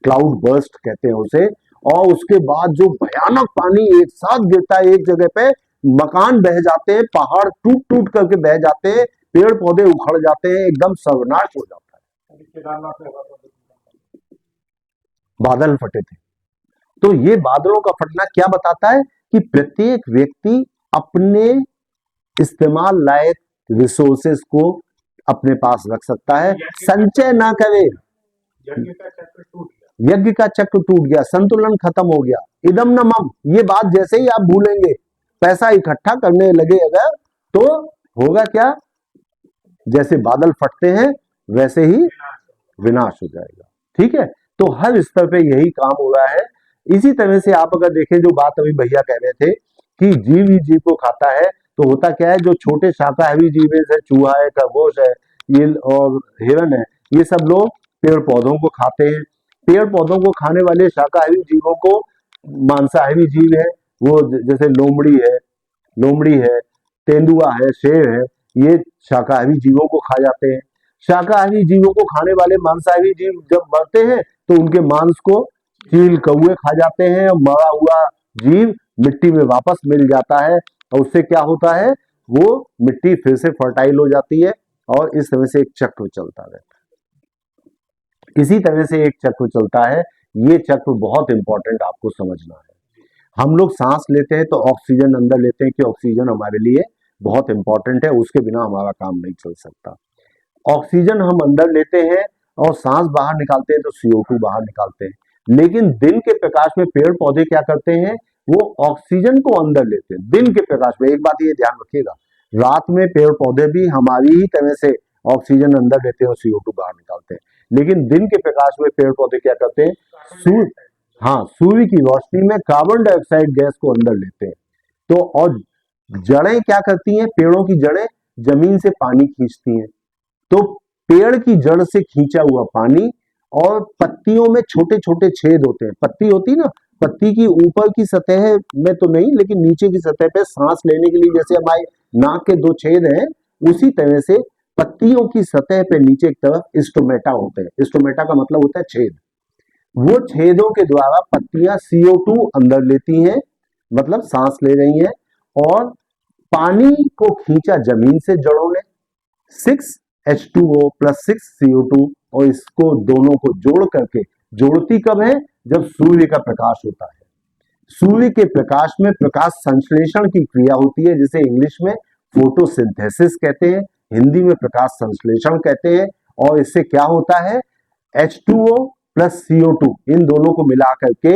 क्लाउड बर्स्ट कहते हैं उसे, और उसके बाद जो भयानक पानी एक साथ गिरता है एक जगह पे, मकान बह जाते हैं, पहाड़ टूट टूट करके बह जाते हैं, पेड़ पौधे उखड़ जाते हैं, एकदम सर्वनाश हो जाता है। बादल फटे थे। तो ये बादलों का फटना क्या बताता है? कि प्रत्येक व्यक्ति अपने इस्तेमाल लायक रिसोर्सेस को अपने पास रख सकता है, संचय ना करे। यज्ञ का चक्र टूट गया, संतुलन खत्म हो गया, इदम न मम, ये बात जैसे ही आप भूलेंगे, पैसा इकट्ठा करने लगे अगर, तो होगा क्या? जैसे बादल फटते हैं वैसे ही विनाश हो जाएगा। ठीक है, तो हर स्तर पे यही काम हो रहा है। इसी तरह से आप अगर देखें, जो बात अभी भैया कह रहे थे कि जीव ही जीव को खाता है, तो होता क्या है, जो छोटे शाकाहारी जीव है, चूहा है, खरगोश है, ये और हिरन है, ये सब लोग पेड़ पौधों को खाते हैं। पेड़ पौधों को खाने वाले शाकाहारी जीवों को मांसाहारी जीव है, वो जैसे लोमड़ी है, तेंदुआ है, शेर है, ये शाकाहारी जीवों को खा जाते हैं। शाकाहारी जीवों को खाने वाले मांसाहारी जीव जब मरते हैं तो उनके मांस को चील कौए खा जाते हैं, और मरा हुआ जीव मिट्टी में वापस मिल जाता है, और उससे क्या होता है? वो मिट्टी फिर से फर्टाइल हो जाती है, और इस तरह से एक चक्र चलता रहता है। इसी तरह से एक चक्र चलता है। ये चक्र बहुत इंपॉर्टेंट आपको समझना है। हम लोग सांस लेते हैं तो ऑक्सीजन अंदर लेते हैं कि ऑक्सीजन हमारे लिए बहुत इंपॉर्टेंट है, उसके बिना हमारा काम नहीं चल सकता। ऑक्सीजन हम अंदर लेते हैं और सांस बाहर निकालते हैं तो CO2 बाहर निकालते हैं। लेकिन दिन के प्रकाश में पेड़ पौधे क्या करते हैं? वो ऑक्सीजन को अंदर लेते हैं दिन के प्रकाश में। एक बात ये ध्यान रखिएगा, रात में पेड़ पौधे भी हमारी ही तरह से ऑक्सीजन अंदर लेते हैं और CO2 बाहर निकालते हैं। लेकिन दिन के प्रकाश में पेड़ पौधे क्या करते हैं? सूर्य की रोशनी में कार्बन डाइऑक्साइड गैस को अंदर लेते हैं। तो और जड़ें क्या करती हैं? पेड़ों की जड़ें जमीन से पानी खींचती हैं। तो पेड़ की जड़ से खींचा हुआ पानी, और पत्तियों में छोटे छोटे छेद होते हैं। पत्ती होती ना, पत्ती की ऊपर की सतह में तो नहीं, लेकिन नीचे की सतह पे सांस लेने के लिए जैसे हमारे नाक के 2 छेद हैं, उसी तरह से पत्तियों की सतह पे नीचे की तरफ स्टोमेटा होते हैं। स्टोमेटा का मतलब होता है छेद। वो छेदों के द्वारा पत्तियां CO2 अंदर लेती हैं, मतलब सांस ले रही हैं, और पानी को खींचा जमीन से जड़ों ने, 6H2O + 6CO2, और इसको दोनों को जोड़ करके, जोड़ती कब है? जब सूर्य का प्रकाश होता है। सूर्य के प्रकाश में प्रकाश संश्लेषण की क्रिया होती है, जिसे इंग्लिश में फोटोसिंथेसिस कहते हैं, हिंदी में प्रकाश संश्लेषण कहते हैं। और इससे क्या होता है? H2O + CO2 इन दोनों को मिला करके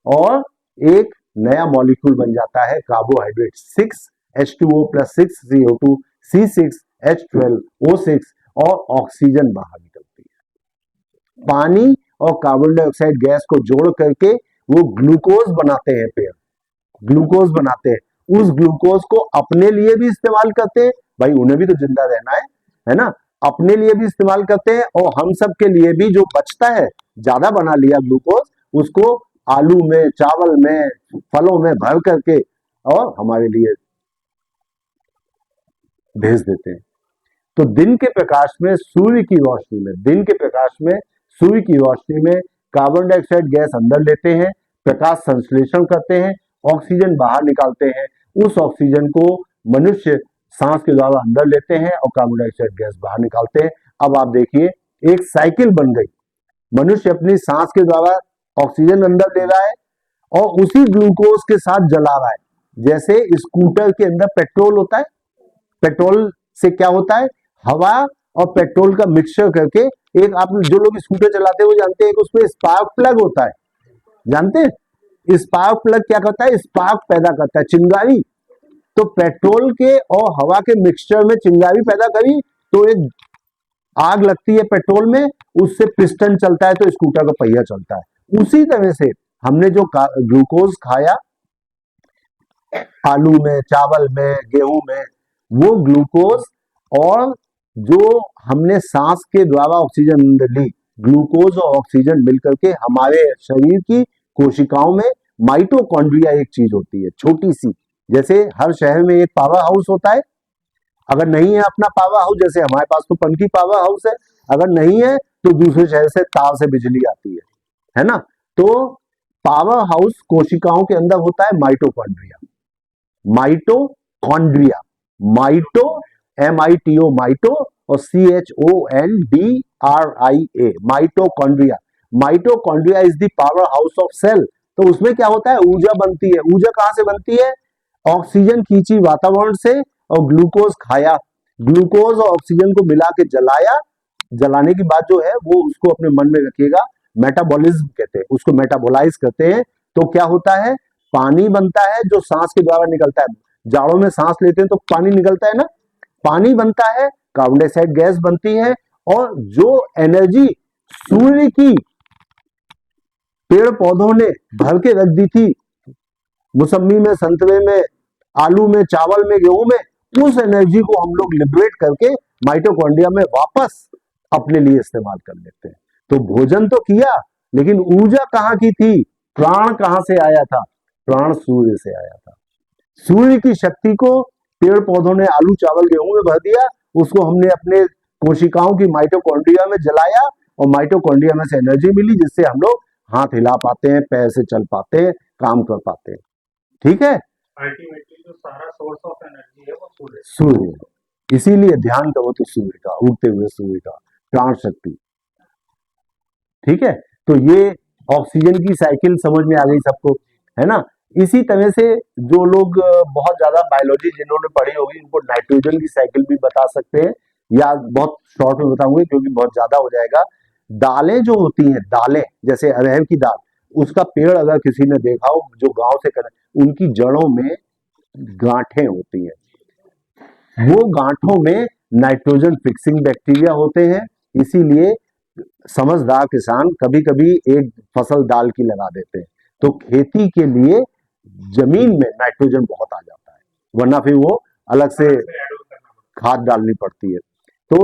और एक नया मॉलिक्यूल बन जाता है कार्बोहाइड्रेट, 6H2O + 6CO2 C6H12O6, और ऑक्सीजन बाहर निकलती है। पानी और कार्बन डाइऑक्साइड गैस को जोड़ करके वो ग्लूकोज बनाते हैं, पेड़ ग्लूकोज बनाते हैं। उस ग्लूकोज को अपने लिए भी इस्तेमाल करते हैं, भाई उन्हें भी तो जिंदा रहना है ना। अपने लिए भी इस्तेमाल करते हैं और हम सब के लिए भी जो बचता है, ज्यादा बना लिया ग्लूकोज, उसको आलू में, चावल में, फलों में भर करके और हमारे लिए भेज देते हैं। तो दिन के प्रकाश में, सूर्य की रोशनी में, दिन के प्रकाश में, सूर्य की रोशनी में कार्बन डाइऑक्साइड गैस अंदर लेते हैं, प्रकाश संश्लेषण करते हैं, ऑक्सीजन बाहर निकालते हैं। उस ऑक्सीजन को मनुष्य सांस के द्वारा अंदर लेते हैं और कार्बन डाइऑक्साइड गैस बाहर निकालते हैं। अब आप देखिए, एक साइकिल बन गई। मनुष्य अपनी सांस के द्वारा ऑक्सीजन अंदर ले रहा है और उसी ग्लूकोज के साथ जला रहा है। जैसे स्कूटर के अंदर पेट्रोल होता है, पेट्रोल से क्या होता है, हवा और पेट्रोल का मिक्सचर करके एक, आप जो लोग स्कूटर चलाते हैं वो जानते हैं कि उसमें स्पार्क प्लग होता है, जानते हैं स्पार्क प्लग क्या करता है, स्पार्क पैदा करता है, चिंगारी। तो पेट्रोल के और हवा के मिक्सचर में चिंगारी पैदा करी तो एक आग लगती है पेट्रोल में, उससे पिस्टन चलता है तो स्कूटर का पहिया चलता है। उसी तरह से हमने जो ग्लूकोज खाया आलू में, चावल में, गेहूं में, वो ग्लूकोज और जो हमने सांस के द्वारा ऑक्सीजन अंदर ली, ग्लूकोज और ऑक्सीजन मिलकर के हमारे शरीर की कोशिकाओं में माइटोकॉन्ड्रिया एक चीज होती है छोटी सी। जैसे हर शहर में एक पावर हाउस होता है, अगर नहीं है अपना पावर हाउस, जैसे हमारे पास तो पनकी पावर हाउस है, अगर नहीं है तो दूसरे शहर से तार से बिजली आती है ना। तो पावर हाउस कोशिकाओं के अंदर होता है mitochondria, mitochondria, mito MITO mito और CHONDRIA mitochondria. Mitochondria is the power house of cell. तो उसमें क्या होता है, ऊर्जा बनती है। ऊर्जा कहां से बनती है, ऑक्सीजन खींची वातावरण से और ग्लूकोज खाया, ग्लूकोज और ऑक्सीजन को मिला के जलाया, जलाने की बात जो है वो उसको अपने मन में रखिएगा, मेटाबॉलिज्म कहते हैं उसको, मेटाबोलाइज करते हैं। तो क्या होता है, पानी बनता है जो सांस के द्वारा निकलता है। जाड़ों में सांस लेते हैं तो पानी निकलता है ना, पानी बनता है, कार्बन डाइऑक्साइड गैस बनती है, और जो एनर्जी सूर्य की पेड़ पौधों ने भर के रख दी थी, मौसमी में, संतरे में, आलू में, चावल में, गेहूं में, उस एनर्जी को हम लोग लिबरेट करके माइटोकॉन्ड्रिया में वापस अपने लिए इस्तेमाल कर लेते हैं। तो भोजन तो किया, लेकिन ऊर्जा कहां की थी, प्राण कहां से आया था, प्राण सूर्य से आया था। सूर्य की शक्ति को पेड़ पौधों ने आलू चावल गेहूं में भर दिया, उसको हमने अपने कोशिकाओं की माइटोकॉन्ड्रिया में जलाया और माइटोकॉन्ड्रिया में से एनर्जी मिली, जिससे हम लोग हाथ हिला पाते हैं, पैर से चल पाते हैं, काम कर पाते हैं। ठीक है, अल्टीमेटली जो सारा सोर्स ऑफ एनर्जी है वो सूर्य सूर्य। इसीलिए ध्यान करो तो सूर्य का, उगते हुए सूर्य का, प्राण शक्ति। ठीक है, तो ये ऑक्सीजन की साइकिल समझ में आ गई सबको, है ना। इसी तरह से जो लोग बहुत ज्यादा बायोलॉजी जिन्होंने पढ़ी होगी, उनको नाइट्रोजन की साइकिल भी बता सकते हैं, या बहुत शॉर्ट में बताऊंगे क्योंकि बहुत ज्यादा हो जाएगा। दालें जो होती हैं, दालें जैसे अरहर की दाल, उसका पेड़ अगर किसी ने देखा हो जो गांव से कर, उनकी जड़ों में गांठें होती हैं, वो गांठों में नाइट्रोजन फिक्सिंग बैक्टीरिया होते हैं। इसीलिए समझदार किसान कभी कभी एक फसल दाल की लगा देते हैं, तो खेती के लिए जमीन में नाइट्रोजन बहुत आ जाता है, वरना फिर वो अलग से ऐड करना पड़ता खाद डालनी पड़ती है। तो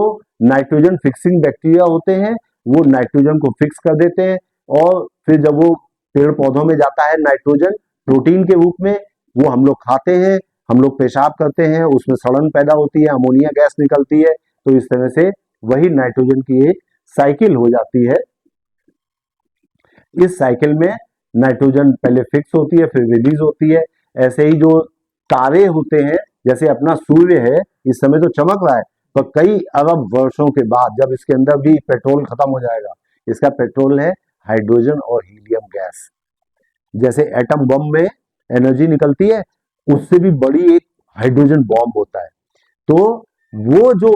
नाइट्रोजन फिक्सिंग बैक्टीरिया होते हैं, वो नाइट्रोजन को फिक्स कर देते हैं, और फिर जब वो पेड़ पौधों में जाता है नाइट्रोजन प्रोटीन के रूप में, वो हम लोग खाते हैं, हम लोग पेशाब करते हैं, उसमें सड़न पैदा होती है, अमोनिया गैस निकलती है। तो इस तरह से वही नाइट्रोजन की एक साइकिल हो जाती है। इस साइकिल में नाइट्रोजन पहले फिक्स होती है, फिर रिलीज होती है। ऐसे ही जो तारे होते हैं, जैसे अपना सूर्य है, इस समय तो चमक रहा है, पर कई अरब वर्षों के बाद जब इसके अंदर भी पेट्रोल खत्म हो जाएगा, इसका पेट्रोल है हाइड्रोजन और हीलियम गैस। जैसे एटम बम में एनर्जी निकलती है, उससे भी बड़ी एक हाइड्रोजन बॉम्ब होता है। तो वो जो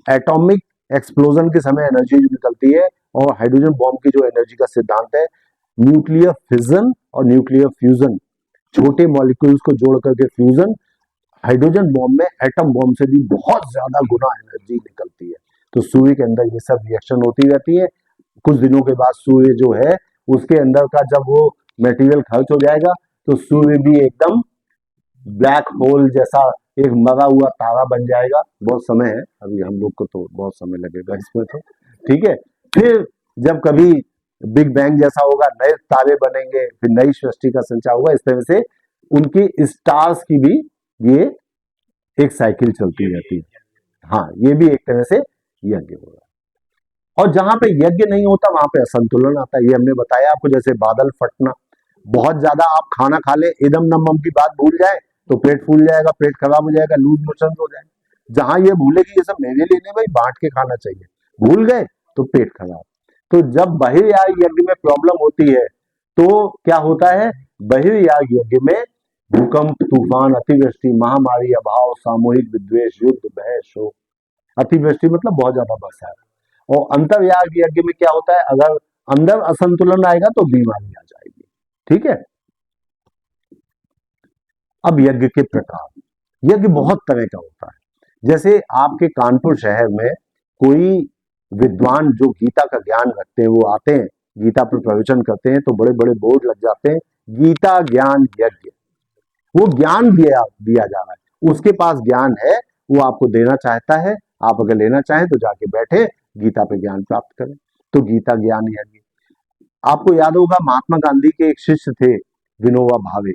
एटॉमिक एक्सप्लोजन के समय एनर्जी निकलती है, और हाइड्रोजन बॉम्ब की जो एनर्जी का सिद्धांत है, न्यूक्लियर फिजन और न्यूक्लियर फ्यूजन, छोटे मॉलिक्यूल्स को जोड़ करके फ्यूजन। हाइड्रोजन बॉम्ब में एटम बॉम्ब से भी बहुत ज्यादा गुना एनर्जी निकलती है। तो सूर्य के अंदर ये सब रिएक्शन होती रहती है। कुछ दिनों के बाद सूर्य जो है, उसके अंदर का जब वो मटेरियल खर्च हो जाएगा, तो सूर्य भी एकदम ब्लैक होल जैसा एक मरा हुआ तारा बन जाएगा। बहुत समय है अभी, हम लोग को तो बहुत समय लगेगा इसमें तो, ठीक है। फिर जब कभी बिग बैंग जैसा होगा, नए तारे बनेंगे, फिर नई सृष्टि का संचार होगा। इस तरह से उनकी स्टार्स की भी ये एक साइकिल चलती रहती है। हाँ, ये भी एक तरह से यज्ञ होगा। और जहां पे यज्ञ नहीं होता वहां पे असंतुलन आता है। ये हमने बताया आपको, जैसे बादल फटना, बहुत ज्यादा आप खाना खा ले, एकदम नम की बात भूल जाए तो पेट फूल जाएगा, पेट खराब हो जाएगा, लूज मोशन हो जाए। जहां ये भूले कि ये सब मेरे लिए नहीं भाई, बांट के खाना चाहिए, भूल गए तो पेट खराब। तो जब बहिर्याग यज्ञ में प्रॉब्लम होती है तो क्या होता है, बहिर्याग यज्ञ में भूकंप, तूफान, अतिवृष्टि, महामारी, अभाव, सामूहिक विद्वेष, युद्ध, भय, शोक। अतिवृष्टि मतलब बहुत ज्यादा वर्षा है। और अंतर्याग यज्ञ में क्या होता है, अगर अंदर असंतुलन आएगा तो बीमारी आ जाएगी, ठीक है। अब यज्ञ के प्रकार, यज्ञ बहुत तरह का होता है। जैसे आपके कानपुर शहर में कोई विद्वान जो गीता का ज्ञान रखते हैं वो आते हैं, गीता पर प्रवचन करते हैं, तो बड़े बड़े बोर्ड लग जाते हैं, गीता ज्ञान यज्ञ। वो ज्ञान दिया दिया जा रहा है, उसके पास ज्ञान है, वो आपको देना चाहता है। आप अगर लेना चाहें तो जाके बैठे, गीता पे ज्ञान प्राप्त करें। तो गीता ज्ञान यज्ञ। आपको याद होगा महात्मा गांधी के एक शिष्य थे विनोबा भावे,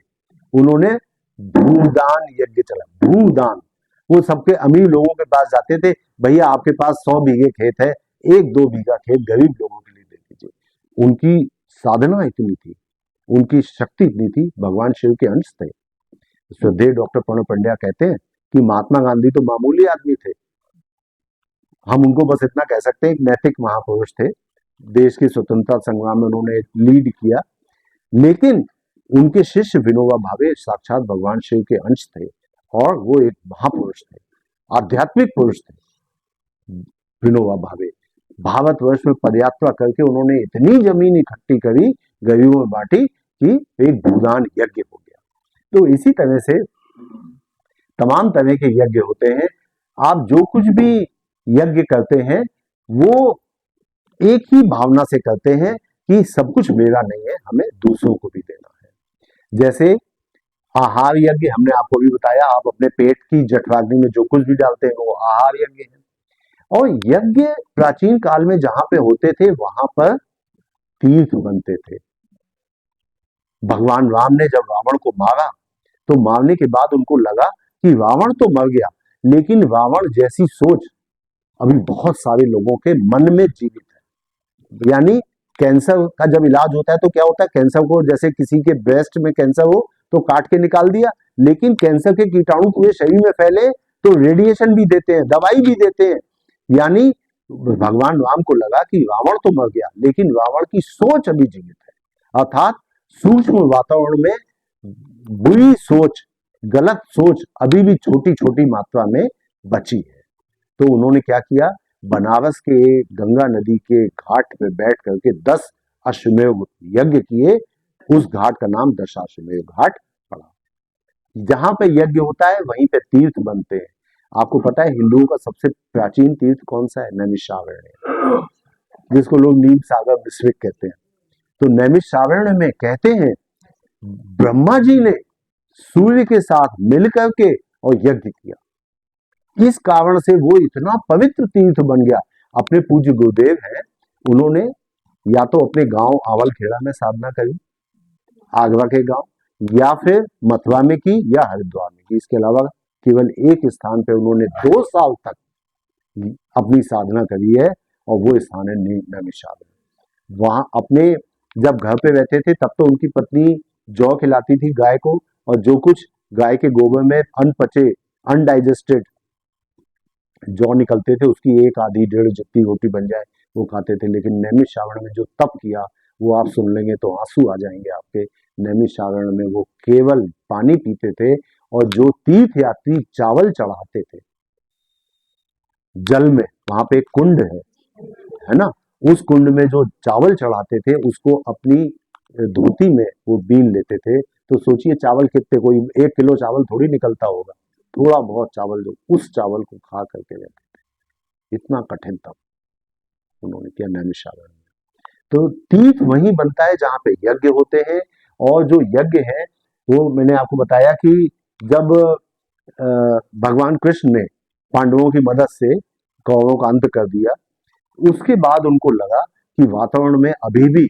उन्होंने भूदान यज्ञ चला, भूदान। वो सबके अमीर लोगों के पास जाते थे, भैया आपके पास 100 बीघे खेत है, 1-2 बीघा खेत गरीब लोगों के लिए दे दीजिए। उनकी साधना इतनी थी, उनकी शक्ति इतनी थी, भगवान शिव के अंश थे। श्रद्धेय डॉक्टर प्रणब पंड्या कहते हैं कि महात्मा गांधी तो मामूली आदमी थे, हम उनको बस इतना कह सकते हैं, एक नैतिक महापुरुष थे, देश की स्वतंत्रता संग्राम में उन्होंने लीड किया। लेकिन उनके शिष्य विनोबा भावे साक्षात भगवान शिव के अंश थे और वो एक महापुरुष थे, आध्यात्मिक पुरुष थे। विनोबा भावे भारतवर्ष में पदयात्रा करके उन्होंने इतनी जमीन इकट्ठी करी, गरीबों में बांटी कि एक भूदान यज्ञ हो गया। तो इसी तरह से तमाम तरह के यज्ञ होते हैं। आप जो कुछ भी यज्ञ करते हैं वो एक ही भावना से करते हैं कि सब कुछ मेरा नहीं है, हमें दूसरों को भी देना है। जैसे आहार यज्ञ हमने आपको भी बताया, आप अपने पेट की जठराग्नि में जो कुछ भी डालते हैं वो आहार यज्ञ है। और यज्ञ प्राचीन काल में जहां पे होते थे वहां पर तीर्थ बनते थे। भगवान राम ने जब रावण को मारा तो मारने के बाद उनको लगा कि रावण तो मर गया, लेकिन रावण जैसी सोच अभी बहुत सारे लोगों के मन में जीवित है। यानी कैंसर का जब इलाज होता है तो क्या होता है, कैंसर को जैसे किसी के ब्रेस्ट में कैंसर हो तो काट के निकाल दिया, लेकिन कैंसर के कीटाणु पूरे शरीर में फैले तो रेडिएशन भी देते हैं, दवाई भी देते हैं। यानी भगवान राम को लगा कि रावण तो मर गया, लेकिन रावण की सोच अभी जीवित है। अर्थात सूक्ष्म वातावरण में बुरी सोच, गलत सोच अभी भी छोटी छोटी मात्रा में बची है। तो उन्होंने क्या किया, बनारस के गंगा नदी के घाट पे बैठ करके 10 अश्वमेध यज्ञ किए। उस घाट का नाम दशाश्वमेध घाट पड़ा। जहां पे यज्ञ होता है वहीं पे तीर्थ बनते हैं। आपको पता है हिंदुओं का सबसे प्राचीन तीर्थ कौन सा है, नैमिषारण्य, जिसको लोग नीम सागर विश्विक कहते हैं। तो नैमिषारण्य में कहते हैं ब्रह्मा जी ने सूर्य के साथ मिलकर के और यज्ञ किया, इस कारण से वो इतना पवित्र तीर्थ बन गया। अपने पूज्य गुरुदेव हैं, उन्होंने या तो अपने गांव आवलखेड़ा में साधना करी, आगरा के गांव, या फिर मथुरा में की या हरिद्वार में की। इसके अलावा केवल एक स्थान पे उन्होंने 2 साल तक अपनी साधना करी है और वो स्थान है नैमिषारण्य। वहां अपने जब घर पे रहते थे तब तो उनकी पत्नी जौ खिलाती थी गाय को, और जो कुछ गाय के गोबर में अनपचे अनडाइजेस्टेड जौ निकलते थे उसकी 1 आधी 1.5 जितनी रोटी बन जाए वो खाते थे। लेकिन नैमिषारण्य में जो तप किया वो आप सुन लेंगे तो आंसू आ जाएंगे आपके। नैमिषारण्य में वो केवल पानी पीते थे, और जो तीर्थ यात्री चावल चढ़ाते थे जल में, वहां पे एक कुंड है ना, उस कुंड में जो चावल चढ़ाते थे उसको अपनी धोती में वो बीन लेते थे। तो सोचिए चावल कितने, कोई 1 किलो चावल थोड़ी निकलता होगा, थोड़ा बहुत चावल, जो उस चावल को खा करके रहते थे। इतना कठिन तप उन्होंने किया नैमिषारण्य में। तो तीर्थ वहीं बनता है जहां पे यज्ञ होते हैं। और जो यज्ञ है वो मैंने आपको बताया कि जब भगवान कृष्ण ने पांडवों की मदद से कौरवों का अंत कर दिया, उसके बाद उनको लगा कि वातावरण में अभी भी,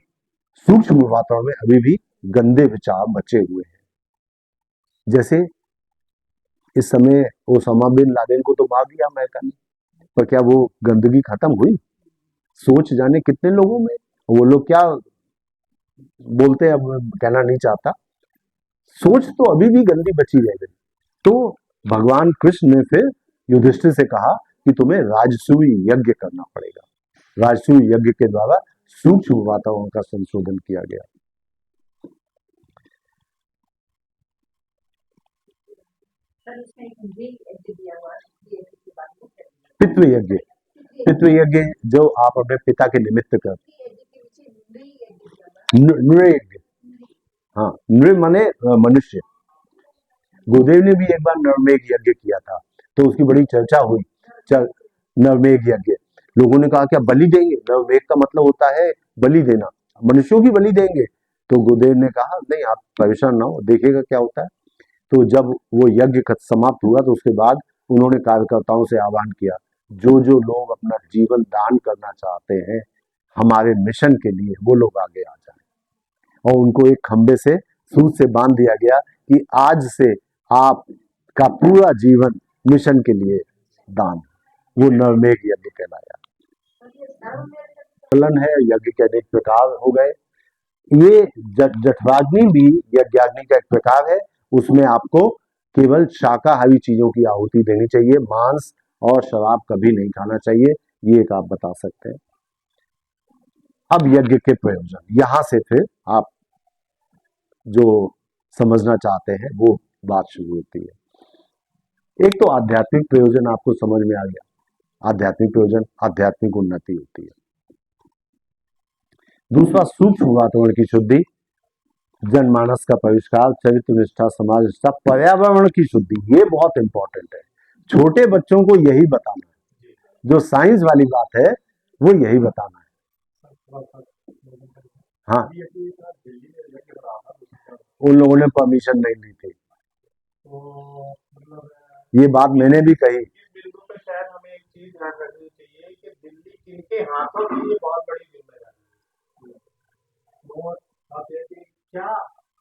सूक्ष्म वातावरण में अभी भी गंदे विचार बचे हुए हैं। जैसे इस समय ओसामा बिन लादेन को तो मार दिया अमेरिका ने, पर क्या वो गंदगी खत्म हुई? सोच जाने कितने लोगों में, वो लोग क्या बोलते हैं अब कहना नहीं चाहता, सोच तो अभी भी गंदी बची रह गई। तो भगवान कृष्ण ने फिर युधिष्ठिर से कहा कि तुम्हें राजसूय यज्ञ करना पड़ेगा। राजसूय यज्ञ के द्वारा सूक्ष्म वातावरण का संशोधन किया गया। पितृ यज्ञ, पितृ यज्ञ जो आप अपने पिता के निमित्त कर, नृ यज्ञ, हाँ, नृ माने मनुष्य। गुरुदेव ने भी एक बार नवमेघ यज्ञ किया था, तो उसकी बड़ी चर्चा हुई। नवमेघ यज्ञ, लोगों ने कहा क्या बलि देंगे? नवमेघ का मतलब होता है बलि देना, मनुष्यों की बलि देंगे? तो गुरुदेव ने कहा नहीं, आप परेशान ना हो, देखिएगा क्या होता है। तो जब वो यज्ञ समाप्त हुआ तो उसके बाद उन्होंने कार्यकर्ताओं से आह्वान किया, जो जो लोग अपना जीवन दान करना चाहते हैं हमारे मिशन के लिए, वो लोग आगे आ जाएं। और उनको एक खंबे से सूत से बांध दिया गया कि आज से आपका पूरा जीवन मिशन के लिए दान। वो नवमेघ यज्ञ कहलाया। फलन है, यज्ञ के अनेक प्रकार हो गए। ये जठराग्नि भी यज्ञाग्नि का एक प्रकार है। उसमें आपको केवल शाकाहारी चीजों की आहुति देनी चाहिए, मांस और शराब कभी नहीं खाना चाहिए, ये एक आप बता सकते हैं। अब यज्ञ के प्रयोजन, यहां से फिर आप जो समझना चाहते हैं वो बात शुरू होती है। एक तो आध्यात्मिक प्रयोजन आपको समझ में आ गया, आध्यात्मिक प्रयोजन, आध्यात्मिक उन्नति होती है। दूसरा सूक्ष्म वातावरण की शुद्धि, जनमानस का परिष्कार, चरित्र निष्ठा, समाज निष्ठा, पर्यावरण की शुद्धि, ये बहुत इंपॉर्टेंट है। छोटे बच्चों को यही बताना है, जो साइंस वाली बात है वो यही बताना है। हाँ, उन लोगों ने परमिशन नहीं ली थी, ये बात मैंने भी कही। बिंदु पे शायद हमें एक चीज ध्यान रखनी चाहिए कि दिल्ली किनके हाथों में ये बहुत बड़ी जिम्मेदारी है। तो आप ये कि क्या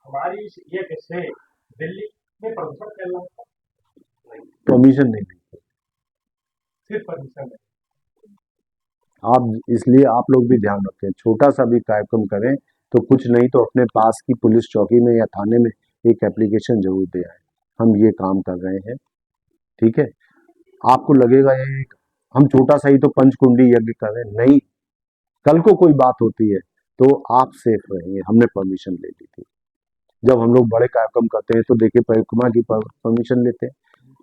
हमारी ये किससे दिल्ली में प्रदूषण फैल रहा है? परमिशन नहीं ली, सिर्फ परमिशन है। आप इसलिए आप लोग भी ध्यान रखें, छोटा सा भी कार्यक्रम करें तो कुछ नहीं तो अपने पास की पुलिस चौकी में या थाने में एक एप्लीकेशन जरूर दे आए, हम ये काम कर रहे हैं, ठीक है। आपको लगेगा ये हम छोटा सा ही तो पंचकुंडी यज्ञ कर रहे हैं, नहीं, कल को कोई बात होती है तो आप सेफ रहेंगे, हमने परमिशन ले ली थी। जब हम लोग बड़े कार्यक्रम करते हैं तो देखिए परिक्रमा की परमिशन लेते हैं,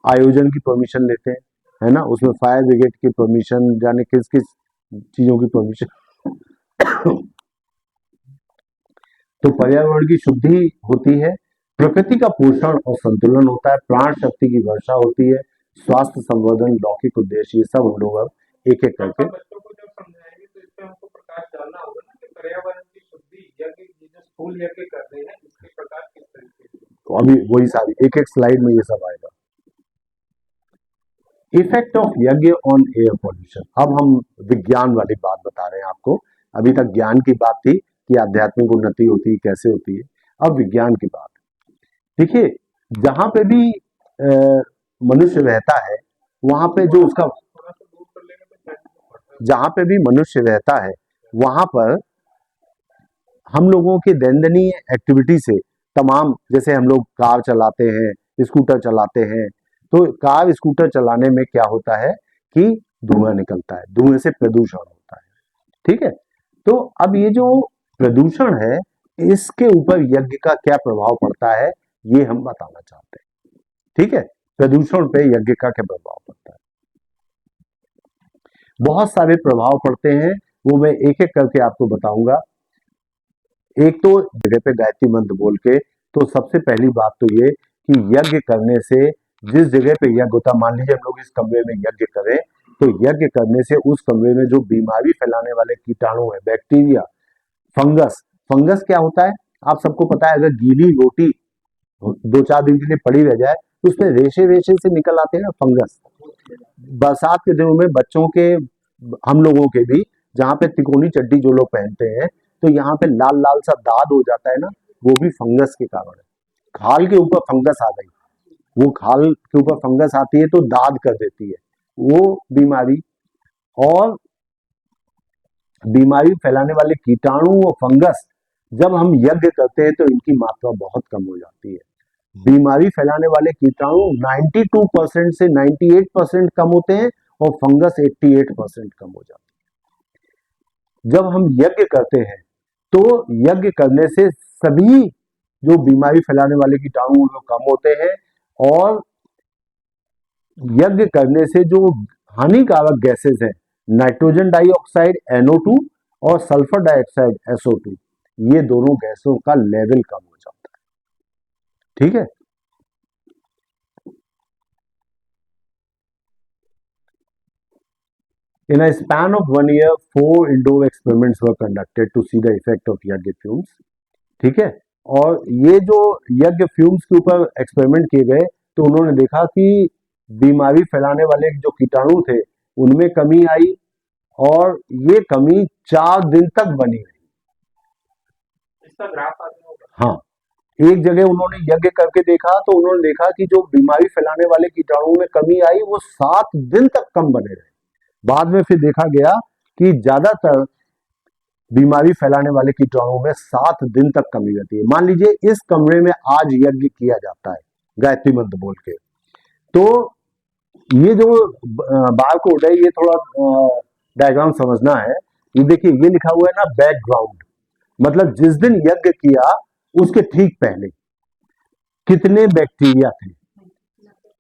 आयोजन की परमिशन लेते हैं, है ना, उसमें फायर ब्रिगेड की परमिशन, जाने किस किस चीजों की परमिशन। तो पर्यावरण की शुद्धि होती है, प्रकृति का पोषण और संतुलन होता है, प्राण शक्ति की वर्षा होती है, स्वास्थ्य संवर्धन, लौकिक उद्देश्य, ये सब हम लोग अब एक एक करके बच्चों को जब समझाएंगे तो इसमें हमको प्रकाश डालना होगा ना कि पर्यावरण की शुद्धि यज्ञ, ये जो स्कूल यज्ञ कर रहे हैं इसके प्रकार किस तरीके से। तो अभी वही सारी एक एक स्लाइड में ये सब आएगा। इफेक्ट ऑफ यज्ञ ऑन एयर पॉल्यूशन, अब हम विज्ञान वाली बात बता रहे हैं आपको। अभी तक ज्ञान की बात थी कि आध्यात्मिक उन्नति होती है कैसे होती है, अब विज्ञान की बात। देखिए जहां पे भी मनुष्य रहता है वहां पे जो उसका, थोड़ा सा दूर कर लेंगे तो शायद जहां पे भी मनुष्य रहता है वहां पर हम लोगों के दैनंदिन एक्टिविटी से तमाम, जैसे हम लोग कार चलाते हैं, स्कूटर चलाते हैं, तो कार स्कूटर चलाने में क्या होता है कि धुआं निकलता है, धुएं से प्रदूषण होता है, ठीक है। तो अब ये जो प्रदूषण है इसके ऊपर यज्ञ का क्या प्रभाव पड़ता है ये हम बताना चाहते हैं, ठीक है। प्रदूषण पे यज्ञ का क्या प्रभाव पड़ता है, बहुत सारे प्रभाव पड़ते हैं, वो मैं एक एक करके आपको बताऊंगा। एक तो जगह पे गायत्री मंत्र बोल के, तो सबसे पहली बात तो ये कि यज्ञ करने से, जिस जगह पे यज्ञ होता, मान लीजिए हम लोग इस कमरे में यज्ञ करें, तो यज्ञ करने से उस कमरे में जो बीमारी फैलाने वाले कीटाणु है, बैक्टीरिया, फंगस, फंगस क्या होता है आप सबको पता है, अगर गीली रोटी 2-4 दिन के लिए पड़ी रह जाए तो उसमें रेशे रेशे से निकल आते हैं ना फंगस। बरसात के दिनों में बच्चों के, हम लोगों के भी, जहाँ पे तिकोनी चड्डी जो लोग पहनते हैं तो यहाँ पे लाल लाल सा दाग हो जाता है ना, वो भी फंगस के कारण है। खाल के ऊपर फंगस आ गई, वो खाल के ऊपर फंगस आती है तो दाद कर देती है वो बीमारी। और बीमारी फैलाने वाले कीटाणु और फंगस, जब हम यज्ञ करते हैं तो इनकी मात्रा बहुत कम हो जाती है। बीमारी फैलाने वाले कीटाणु 92% से 98% कम होते हैं और फंगस 88% कम हो जाती है जब हम यज्ञ करते हैं। तो यज्ञ करने से सभी जो बीमारी फैलाने वाले कीटाणु वो कम होते हैं, और यज्ञ करने से जो हानिकारक गैसेस हैं, नाइट्रोजन डाइऑक्साइड NO2 और सल्फर डाइऑक्साइड SO2, ये दोनों गैसों का लेवल कम हो जाता है। ठीक है। In a span of 1 year, 4 indoor experiments were conducted to see the effect of yज्ञ fumes. ठीक है। और ये जो यज्ञ फ्यूम्स के ऊपर एक्सपेरिमेंट किए गए तो उन्होंने देखा कि बीमारी फैलाने वाले जो कीटाणु थे उनमें कमी आई, और ये कमी 4 दिन तक बनी रही। इसका ग्राफ आगे होगा। हाँ, एक जगह उन्होंने यज्ञ करके देखा तो उन्होंने देखा कि जो बीमारी फैलाने वाले कीटाणुओं में कमी आई वो 7 दिन तक कम बने रहे। बाद में फिर देखा गया कि ज्यादातर बीमारी फैलाने वाले कीटाणुओं में 7 दिन तक कमी रहती है। मान लीजिए इस कमरे में आज यज्ञ किया जाता है गायत्री मंत्र बोल के, तो ये जो बार कोड है, ये थोड़ा डायग्राम समझना है। ये देखिए, ये लिखा हुआ है ना बैकग्राउंड, मतलब जिस दिन यज्ञ किया उसके ठीक पहले कितने बैक्टीरिया थे,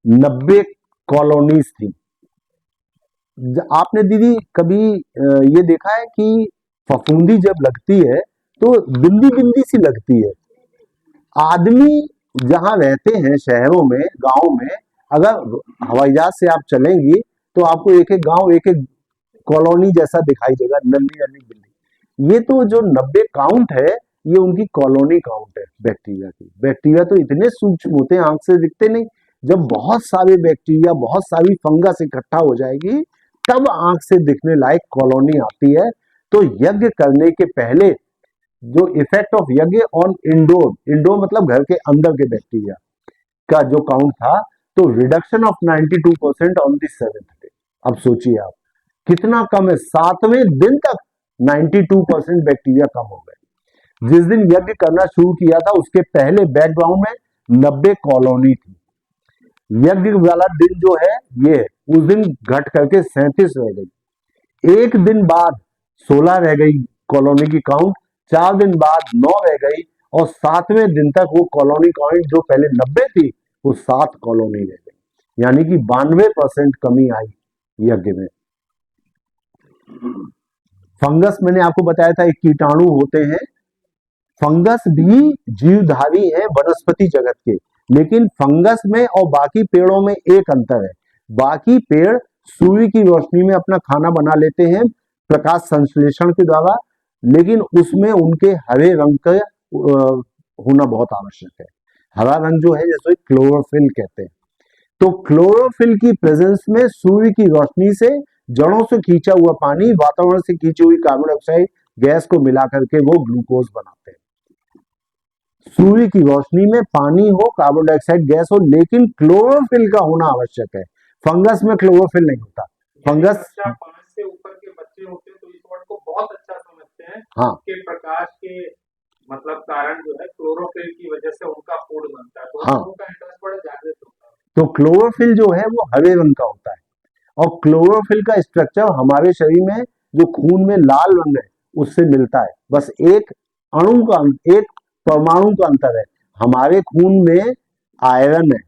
90 कॉलोनीज थी। आपने दीदी कभी ये देखा है कि फफूंदी जब लगती है तो बिंदी बिंदी सी लगती है। आदमी जहां रहते हैं शहरों में, गांव में, अगर हवाई जहाज से आप चलेंगी तो आपको एक एक गांव, एक एक कॉलोनी जैसा दिखाई देगा, नन्ही नन्ही बिल्डिंग। ये तो जो 90 काउंट है, ये उनकी कॉलोनी काउंट है बैक्टीरिया की। बैक्टीरिया तो इतने सूक्ष्म होते हैं, आंख से दिखते नहीं। जब बहुत सारे बैक्टीरिया, बहुत सारी फंगस इकट्ठा हो जाएगी तब आंख से दिखने लायक कॉलोनी आती है। तो यज्ञ करने के पहले जो इफेक्ट ऑफ यज्ञ ऑन इंडोर, इंडोर मतलब घर के अंदर के बैक्टीरिया का जो काउंट था, तो reduction of 92% on the 7th day. अब सोचिए आप कितना कम है, 7वें दिन तक 92% बैक्टीरिया कम हो गए। जिस दिन यज्ञ करना शुरू किया था उसके पहले बैकग्राउंड में 90 कॉलोनी थी। यज्ञ वाला दिन जो है ये, उस दिन घट करके 37 रह गई। एक दिन बाद 16 रह गई कॉलोनी की काउंट, 4 दिन बाद 9 रह गई, और 7वें दिन तक वो कॉलोनी काउंट जो पहले 90 थी वो 7 कॉलोनी रह गई। यानी कि 92% कमी आई यज्ञ में। फंगस मैंने आपको बताया था एक कीटाणु होते हैं। फंगस भी जीवधारी है वनस्पति जगत के, लेकिन फंगस में और बाकी पेड़ों में एक अंतर है। बाकी पेड़ सूर्य की रोशनी में अपना खाना बना लेते हैं प्रकाश संश्लेषण के द्वारा, लेकिन उसमें उनके हरे रंग का होना बहुत आवश्यक है। हरा रंग जो है जैसे क्लोरोफिल कहते हैं। तो क्लोरोफिल की प्रेजेंस में सूर्य की रोशनी से जड़ों से खींचा हुआ पानी, वातावरण से खींची हुई कार्बन डाइऑक्साइड गैस को मिला करके वो ग्लूकोज बनाते हैं। सूर्य की रोशनी में पानी हो, कार्बन डाइऑक्साइड गैस हो, लेकिन क्लोरोफिल का होना आवश्यक है। फंगस में क्लोरोफिल नहीं होता। फंगस 5 से ऊपर के बच्चे होते हैं तो इस वर्ड को बहुत अच्छा समझते हैं। हाँ, कि प्रकाश के मतलब कारण जो है क्लोरोफिल की वजह से उनका फूड बनता है, तो हाँ, उनका इंटरेस्ट बड़ा जागृत होता है। तो क्लोरोफिल जो है वो हरे रंग का होता है, और क्लोरोफिल का स्ट्रक्चर हमारे शरीर में जो खून में लाल रंग है उससे मिलता है। बस एक अणु का, एक परमाणु का अंतर है। हमारे खून में आयरन है,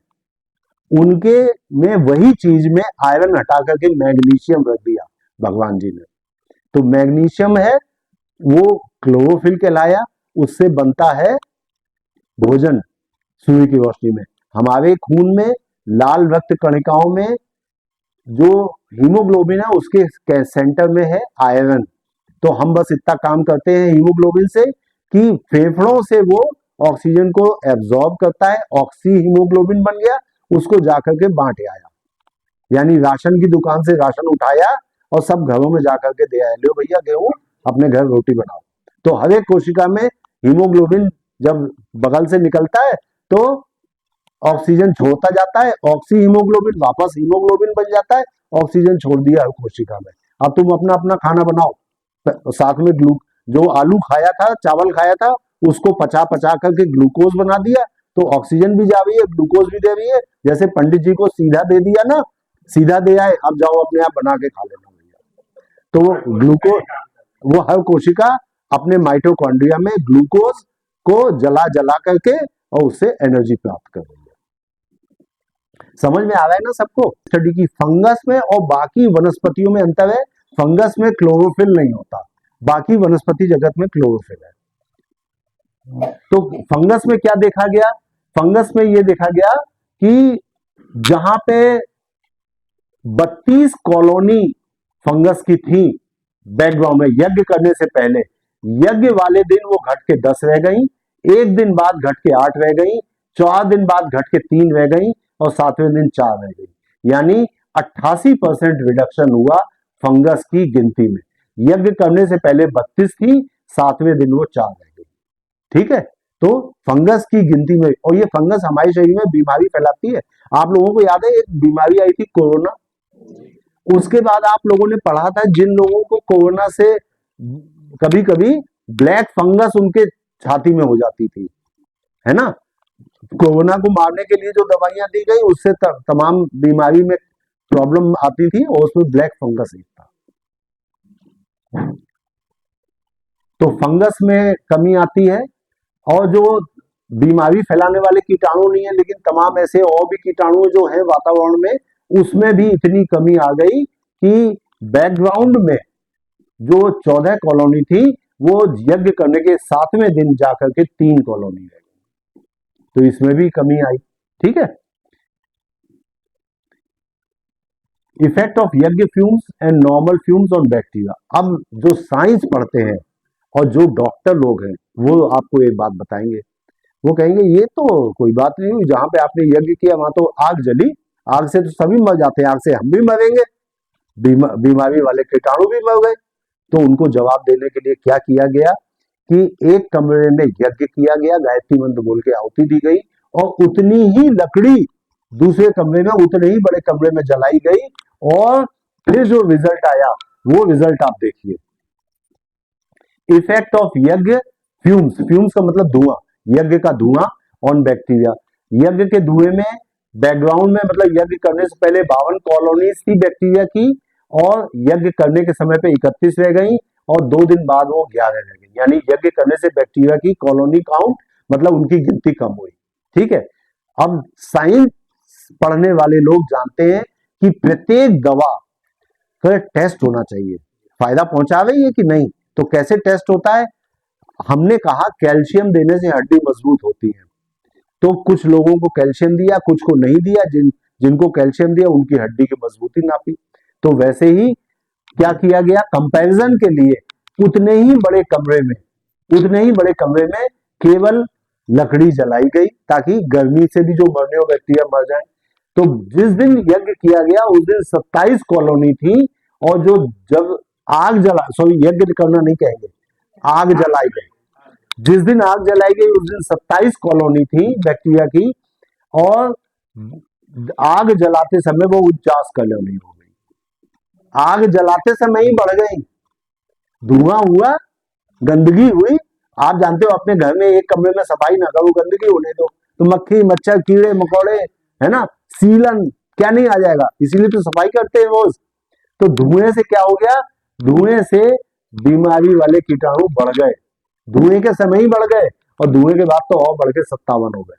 उनके में वही चीज में आयरन हटा करके मैग्नीशियम रख दिया भगवान जी ने। तो मैग्नीशियम है वो क्लोरोफिल कहलाया, उससे बनता है भोजन सूर्य की रोशनी में। हमारे खून में लाल रक्त कणिकाओं में जो हीमोग्लोबिन है उसके सेंटर में है आयरन। तो हम बस इतना काम करते हैं हीमोग्लोबिन से कि फेफड़ों से वो ऑक्सीजन को एब्जॉर्ब करता है, ऑक्सी हीमोग्लोबिन बन गया, उसको जाकर के बांटे आया, यानी राशन की दुकान से राशन उठाया और सब घरों में जाकर के दे आया, लो भैया गेहूं, अपने घर रोटी बनाओ। तो हर एक कोशिका में हीमोग्लोबिन जब बगल से निकलता है तो ऑक्सीजन छोड़ता जाता है, ऑक्सी हीमोग्लोबिन वापस हीमोग्लोबिन बन जाता है, ऑक्सीजन छोड़ दिया कोशिका में। अब तुम अपना अपना खाना बनाओ, साथ में जो आलू खाया था, चावल खाया था, उसको पचा पचा करके ग्लूकोज बना दिया, तो ऑक्सीजन भी जा रही है, ग्लूकोज भी दे रही है। जैसे पंडित जी को सीधा दे दिया ना, सीधा दे आए, अब जाओ अपने आप बना के खा लेना भैया। तो वो ग्लूकोज, वो हर कोशिका अपने माइटोकॉन्ड्रिया में ग्लूकोज को जला जला करके और उससे एनर्जी प्राप्त कर रही है। समझ में आ रहा है ना सबको? स्टडी की फंगस में और बाकी वनस्पतियों में अंतर है, फंगस में क्लोरोफिल नहीं होता, बाकी वनस्पति जगत में क्लोरोफिल है। तो फंगस में क्या देखा गया? फंगस में यह देखा गया कि जहां पे 32 कॉलोनी फंगस की थी बैकग्राउंड में, यज्ञ करने से पहले, यज्ञ वाले दिन वो घट के 10 रह गई, एक दिन बाद घट के 8 रह गई, 4 दिन बाद घट के 3 रह गई और 7वें दिन 4 रह गई, यानी 88% रिडक्शन हुआ फंगस की गिनती में। यज्ञ करने से पहले 32 थी, 7वें दिन वो 4 रह गई। ठीक है, तो फंगस की गिनती में, और ये फंगस हमारे शरीर में बीमारी फैलाती है। आप लोगों को याद है एक बीमारी आई थी कोरोना, उसके बाद आप लोगों ने पढ़ा था जिन लोगों को कोरोना से कभी कभी ब्लैक फंगस उनके छाती में हो जाती थी, है ना, कोरोना को मारने के लिए जो दवाइयां दी गई उससे तमाम बीमारी में प्रॉब्लम आती थी और उसमें ब्लैक फंगस एक था। तो फंगस में कमी आती है, और जो बीमारी फैलाने वाले कीटाणु नहीं है लेकिन तमाम ऐसे और भी कीटाणु जो है वातावरण में, उसमें भी इतनी कमी आ गई कि बैकग्राउंड में जो 14 कॉलोनी थी वो यज्ञ करने के 7वें दिन जाकर के 3 कॉलोनी रह गई, तो इसमें भी कमी आई। ठीक है, इफेक्ट ऑफ यज्ञ fumes and normal fumes on bacteria. अब जो साइंस पढ़ते हैं और जो डॉक्टर लोग हैं वो आपको एक बात बताएंगे, वो कहेंगे ये तो कोई बात नहीं हुई, जहां पे आपने यज्ञ किया वहां तो आग जली, आग से तो सभी मर जाते हैं, आग से हम भी मरेंगे, बीमारी वाले कीटाणु भी मर गए। तो उनको जवाब देने के लिए क्या किया गया कि एक कमरे में यज्ञ किया गया, गायत्री मंत्र बोल के आहुति दी गई, और उतनी ही लकड़ी दूसरे कमरे में, उतने ही बड़े कमरे में जलाई गई, और फिर जो रिजल्ट आया वो रिजल्ट आप देखिए। इफेक्ट ऑफ यज्ञ फ्यूम्स, फ्यूम्स का मतलब धुआं, यज्ञ का धुआं ऑन बैक्टीरिया। यज्ञ के धुएं में बैकग्राउंड में, मतलब यज्ञ करने से पहले 52 कॉलोनीज थी बैक्टीरिया की, और यज्ञ करने के समय पे 31 रह गई, और 2 दिन बाद वो 11 रह गई, यानी यज्ञ करने से बैक्टीरिया की कॉलोनी काउंट, मतलब उनकी गिनती कम हुई। ठीक है, अब साइंस पढ़ने वाले लोग जानते हैं कि प्रत्येक दवा का टेस्ट होना चाहिए, फायदा पहुंचा रही है कि नहीं। तो कैसे टेस्ट होता है? हमने कहा कैल्शियम देने से हड्डी मजबूत होती है, तो कुछ लोगों को कैल्शियम दिया, कुछ को नहीं दिया, जिनको कैल्शियम दिया उनकी हड्डी की मजबूती नापी। तो वैसे ही क्या किया गया, कंपैरिजन के लिए उतने ही बड़े कमरे में केवल लकड़ी जलाई गई, ताकि गर्मी से भी जो मरने वाले बैक्टीरिया मर जाए। तो जिस दिन यज्ञ किया गया उस दिन 27 कॉलोनी थी, और जो जब आग जला, सॉरी यज्ञ करना नहीं कहेंगे, आग जलाई गई, जिस दिन आग जलाई गई उस दिन 27 कॉलोनी थी बैक्टीरिया की, और आग जलाते समय वो 49 कॉलोनी हो गई। आग जलाते समय ही बढ़ गई, धुआं हुआ, गंदगी हुई। आप जानते हो अपने घर में एक कमरे में सफाई ना करो, गंदगी होने दो, तो मक्खी मच्छर कीड़े मकोड़े, है ना, सीलन क्या नहीं आ जाएगा, इसीलिए तो सफाई करते हैं रोज। तो धुएं से क्या हो गया, धुएं से बीमारी वाले कीटाणु बढ़ गए, धुएं के समय ही बढ़ गए, और धुएं के बाद तो और बढ़ के 57 हो गए।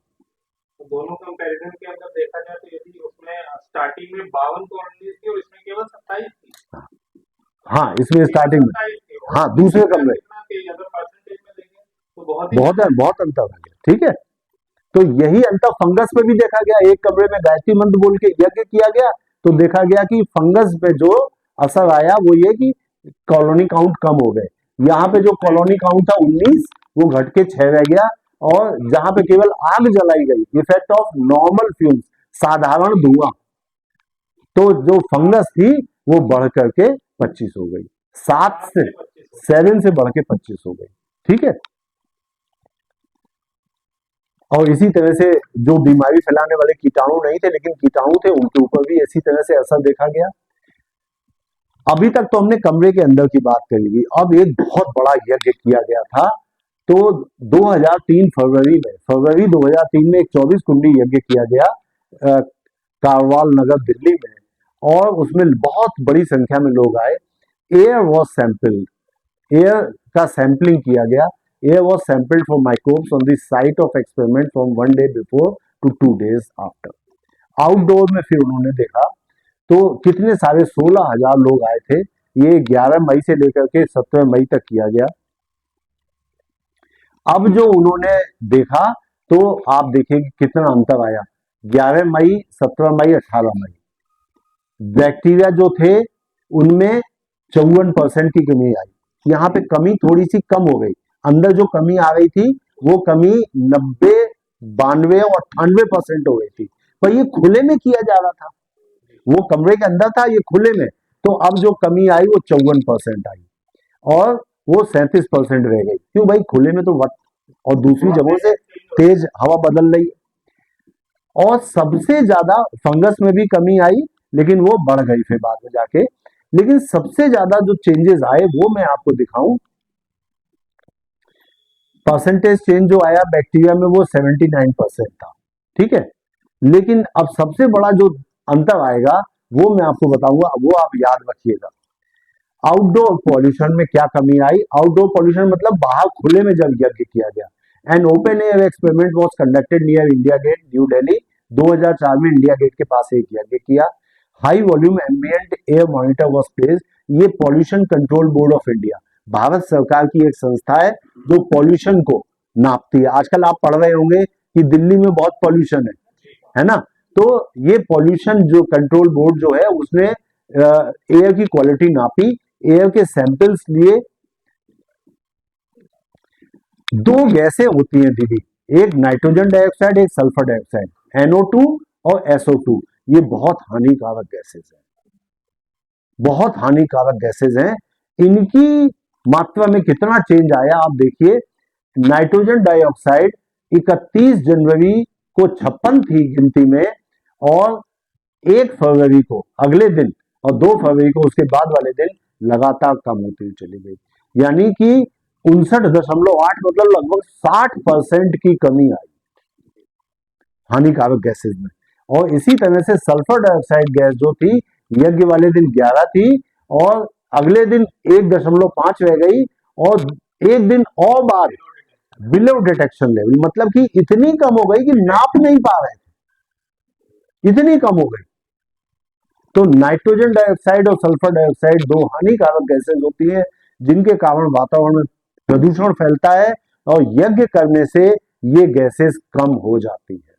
तो दोनों कंपैरिजन के अंदर देखा जाए तो यदि उसमें स्टार्टिंग में 52 कॉलोनीज थी और इसमें केवल 27 थी। हाँ, इसमें स्टार्टिंग में, हाँ, दूसरे कमरे अगर परसेंटेज में देखें तो बहुत अंतर है। ठीक है, तो यही अंतर फंगस में भी देखा गया। एक कमरे में गायत्री मंत्र बोल के यज्ञ किया गया तो देखा गया कि फंगस में जो असर आया वो ये कि कॉलोनी काउंट कम हो गए। यहाँ पे जो कॉलोनी काउंट था 19 वो घट के 6 रह गया, और जहां पे केवल आग जलाई गई, इफेक्ट ऑफ नॉर्मल फ्यूम्स, साधारण धुआं, तो जो फंगस थी वो बढ़ करके 25 हो गई, 7 से बढ़ के 25 हो गई। ठीक है, और इसी तरह से जो बीमारी फैलाने वाले कीटाणु नहीं थे लेकिन कीटाणु थे, उनके ऊपर भी इसी तरह से असर देखा गया। अभी तक तो हमने कमरे के अंदर की बात करी थी, अब एक बहुत बड़ा यज्ञ किया गया था। तो 2003 फरवरी 2003 में एक 24 कुंडी यज्ञ किया गया कारवाल नगर दिल्ली में, और उसमें बहुत बड़ी संख्या में लोग आए। एयर वॉज सैंपल्ड, एयर का सैंपलिंग किया गया। Air was sampled for microbes on the site of experiment from 1 day before to 2 days after. Outdoor में फिर उन्होंने देखा तो कितने सारे 16,000 लोग आए थे। ये 11 मई से लेकर के 17 मई तक किया गया। अब जो उन्होंने देखा तो आप देखेंगे कितना अंतर आया, 11 मई, 17 मई, 18 मई। बैक्टीरिया जो थे उनमें 54% की कमी आई। यहाँ पे कमी थोड़ी सी कम हो गई, अंदर जो कमी आ रही थी वो कमी 90, 92 और 98% हो गई थी, पर ये खुले में किया जा रहा था, वो कमरे के अंदर था, ये खुले में। तो अब जो कमी आई वो 54% आई, और वो 37% रह गई। क्यों भाई, खुले में तो और दूसरी जगहों से तेज हवा बदल रही है। और सबसे ज्यादा फंगस में भी कमी आई, लेकिन वो बढ़ गई फिर बाद में जाके। लेकिन सबसे ज्यादा जो चेंजेस आए वो मैं आपको दिखाऊं, परसेंटेज चेंज जो आया बैक्टीरिया में वो 79% था। ठीक है, लेकिन अब सबसे बड़ा जो अंतर आएगा वो मैं आपको बताऊंगा, वो आप याद रखिएगा। आउटडोर पॉल्यूशन में क्या कमी आई। आउटडोर पॉल्यूशन मतलब बाहर खुले में जब यज्ञ किया गया। An open air experiment was conducted near India Gate, New Delhi. 2004 में इंडिया गेट के पास एक यज्ञ किया। High volume ambient air monitor was placed. ये pollution control board of India, Bharat सरकार की एक संस्था है जो पॉल्यूशन को नापती है। आजकल आप पढ़ रहे होंगे कि दिल्ली में बहुत पॉल्यूशन है ना। तो ये पॉल्यूशन जो कंट्रोल बोर्ड जो है उसने एयर की क्वालिटी नापी, एयर के सैंपल्स लिए। दो गैसें होती हैं दीदी, एक नाइट्रोजन डाइऑक्साइड, एक सल्फर डाइऑक्साइड, NO2 और SO2। ये बहुत हानिकारक गैसेज हैं, बहुत हानिकारक गैसेज हैं। इनकी मात्रा में कितना चेंज आया आप देखिए। नाइट्रोजन डाइऑक्साइड 31 जनवरी को 56 थी गिनती में, और 1 फरवरी को अगले दिन और 2 फरवरी को उसके बाद वाले दिन लगातार कम होती हुई चली गई। यानी कि 59.8 मतलब लगभग 60% की कमी आई हानिकारक गैसेज में। और इसी तरह से सल्फर डाइऑक्साइड गैस जो थी यज्ञ वाले दिन 11 थी, और अगले दिन 1.5 रह गई, और एक दिन और बाद बिलो डिटेक्शन लेवल, मतलब कि इतनी कम हो गई कि नाप नहीं पा रहे थे, इतनी कम हो गई। तो नाइट्रोजन डाइऑक्साइड और सल्फर डाइऑक्साइड दो हानिकारक गैसेज होती है जिनके कारण वातावरण में प्रदूषण फैलता है, और यज्ञ करने से ये गैसेज कम हो जाती है।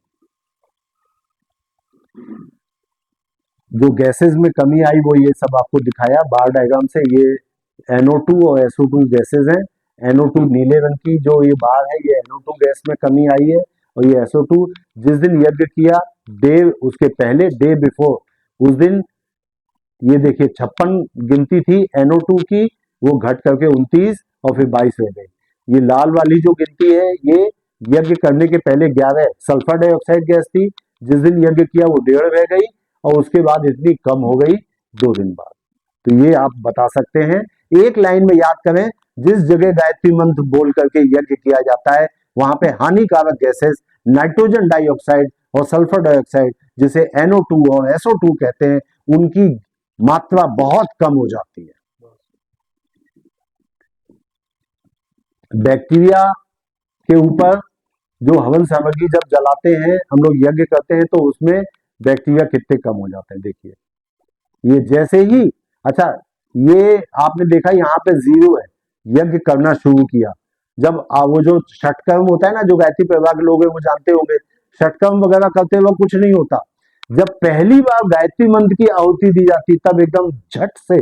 जो गैसेज में कमी आई वो ये सब आपको दिखाया बार डायग्राम से। ये NO2 और SO2 गैसेज हैं। NO2 नीले रंग की जो ये बार है, ये NO2 गैस में कमी आई है, और ये SO2 जिस दिन यज्ञ किया डे उसके पहले, डे बिफोर, उस दिन ये देखिए 56 गिनती थी NO2 की, वो घट करके 29 और फिर 22 रह गई। ये लाल वाली जो गिनती है ये यज्ञ करने के पहले 11 सल्फर डाइऑक्साइड गैस थी, जिस दिन यज्ञ किया वो 1.5 रह गई, और उसके बाद इतनी कम हो गई 2 दिन बाद। तो ये आप बता सकते हैं, एक लाइन में याद करें, जिस जगह गायत्री मंत्र बोल करके यज्ञ किया जाता है वहां पे हानिकारक गैसेस नाइट्रोजन डाइऑक्साइड और सल्फर डाइऑक्साइड, जिसे NO2 और SO2 कहते हैं, उनकी मात्रा बहुत कम हो जाती है। बैक्टीरिया के ऊपर जो हवन सामग्री जब जलाते हैं, हम लोग यज्ञ करते हैं, तो उसमें बैक्टीरिया कितने कम हो जाते हैं देखिए। ये जैसे ही, अच्छा ये आपने देखा यहाँ पे 0 है, यज्ञ करना शुरू किया। जब वो जो षटकर्म होता है ना, जो गायत्री परिवार के लोग हैं वो जानते होंगे, षटकर्म वगैरह करते वक्त कुछ नहीं होता। जब पहली बार गायत्री मंत्र की आहुति दी जाती तब एकदम झट से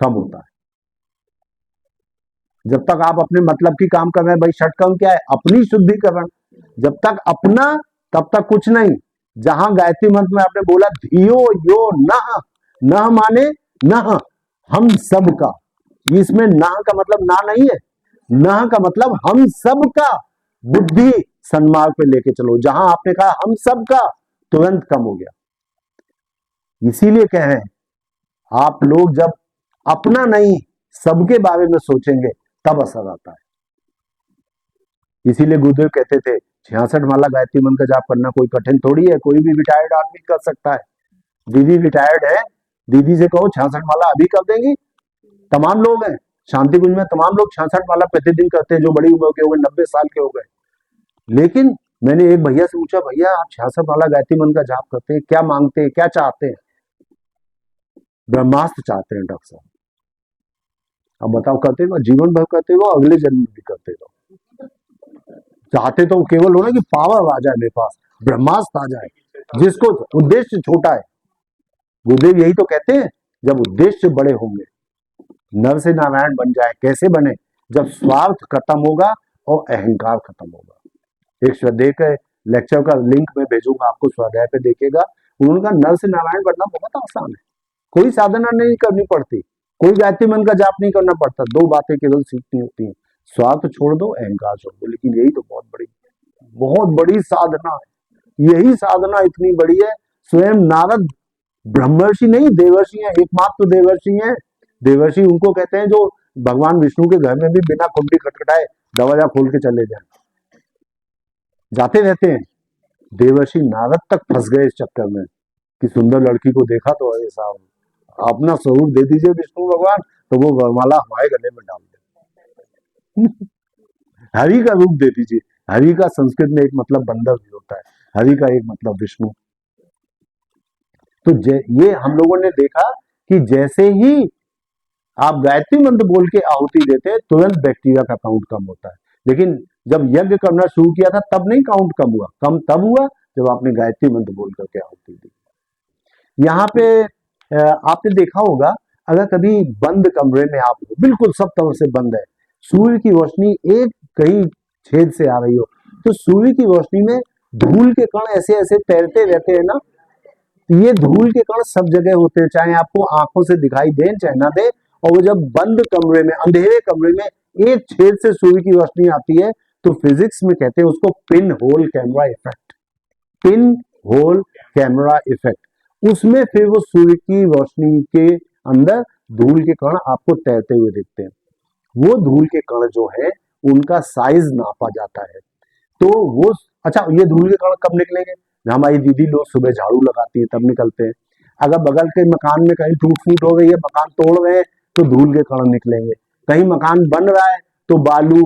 कम होता है। जब तक आप अपने मतलब की काम कर रहे हैं, भाई षटकर्म क्या है, अपनी शुद्धिकरण, जब तक अपना तब तक कुछ नहीं, जहां गायत्री मंत्र में आपने बोला धियो यो नः, नः माने नः हम सब का, इसमें ना का मतलब ना नहीं है, ना का मतलब हम सब का बुद्धि सन्मार्ग पे लेके चलो। जहां आपने कहा हम सब का, तुरंत कम हो गया। इसीलिए कह रहे हैं आप लोग जब अपना नहीं सबके बारे में सोचेंगे तब असर आता है। इसीलिए गुरुदेव कहते थे 66 माला गायत्री मंत्र का जाप करना कोई कठिन थोड़ी है, कोई भी रिटायर्ड आदमी कर सकता है। दीदी रिटायर्ड है, दीदी से कहो 66 माला अभी कर देंगी। तमाम लोग हैं शांति कुंज में, तमाम लोग 66 माला प्रतिदिन करते हैं, जो बड़ी उम्र के हो गए, 90 साल के हो गए। लेकिन मैंने एक भैया से पूछा, भैया आप 66 माला गायत्री मंत्र का जाप करते हैं, क्या मांगते हैं, क्या चाहते हैं? ब्रह्मास्त्र चाहते हैं डॉक्टर साहब। अब बताओ करते हो? जीवन भर करते हो, अगले जन्म भी करते हो। चाहते तो केवल हो ना कि पावर आ जाए मेरे पास, ब्रह्मास्त्र आ जाए, जिसको उद्देश्य छोटा है। गुरुदेव यही तो कहते हैं जब उद्देश्य बड़े होंगे नर से नारायण बन जाए। कैसे बने? जब स्वार्थ खत्म होगा और अहंकार खत्म होगा। एक स्वाध्याय के लेक्चर का लिंक मैं भेजूंगा आपको, स्वाध्याय पे देखिएगा। उनका नर से नारायण बनना बहुत आसान है, कोई साधना नहीं करनी पड़ती, कोई गायत्री मंत्र का जाप नहीं करना पड़ता, दो बातें केवल सीखनी होती हैं, स्वार्थ छोड़ दो, अहंकार छोड़ दो। लेकिन यही तो बहुत बड़ी साधना है। यही साधना इतनी बड़ी है, स्वयं नारद ब्रह्मर्षि नहीं देवर्षि हैं, एकमात्र देवर्षि हैं। देवर्षि उनको कहते हैं जो भगवान विष्णु के घर में भी बिना कुंडी खटखटाए दरवाजा खोल के चले जाए, जाते रहते हैं। देवर्षि नारद तक फंस गए इस चक्कर में कि सुंदर लड़की को देखा तो अरे साहब अपना स्वरूप दे दीजिए विष्णु भगवान, तो वो वरमाला हमारे गले में डाल दे। हरि का रूप दे दीजिए। हरि का संस्कृत में एक मतलब बंदर भी होता है, हरि का एक मतलब विष्णु। तो ये हम लोगों ने देखा कि जैसे ही आप गायत्री मंत्र बोल के आहुति देते हैं तुरंत बैक्टीरिया का काउंट कम होता है। लेकिन जब यज्ञ करना शुरू किया था तब नहीं काउंट कम हुआ, कम तब हुआ जब आपने गायत्री मंत्र बोल करके आहुति दी। यहाँ पे आपने देखा होगा, अगर कभी बंद कमरे में आप हो, बिल्कुल सब तरफ से बंद है, सूर्य की रोशनी एक कहीं छेद से आ रही हो, तो सूर्य की रोशनी में धूल के कण ऐसे ऐसे तैरते रहते हैं ना। ये धूल के कण सब जगह होते हैं, चाहे आपको आंखों से दिखाई दे चाहे ना दे। और वो जब बंद कमरे में, अंधेरे कमरे में एक छेद से सूर्य की रोशनी आती है तो फिजिक्स में कहते हैं उसको pin hole camera effect. Pin hole camera effect. उसमें फिर वो सूर्य की रोशनी के अंदर धूल के कण आपको तैरते हुए दिखते हैं। वो धूल के कण जो है उनका साइज नापा जाता है। तो वो अच्छा, ये धूल के कण कब निकलेंगे? हमारी दीदी लोग सुबह झाड़ू लगाती है तब निकलते हैं। अगर बगल के मकान में कहीं टूट फूट हो गई है, मकान तोड़ रहे हैं, तो धूल के कण निकलेंगे। कहीं मकान बन रहा है तो बालू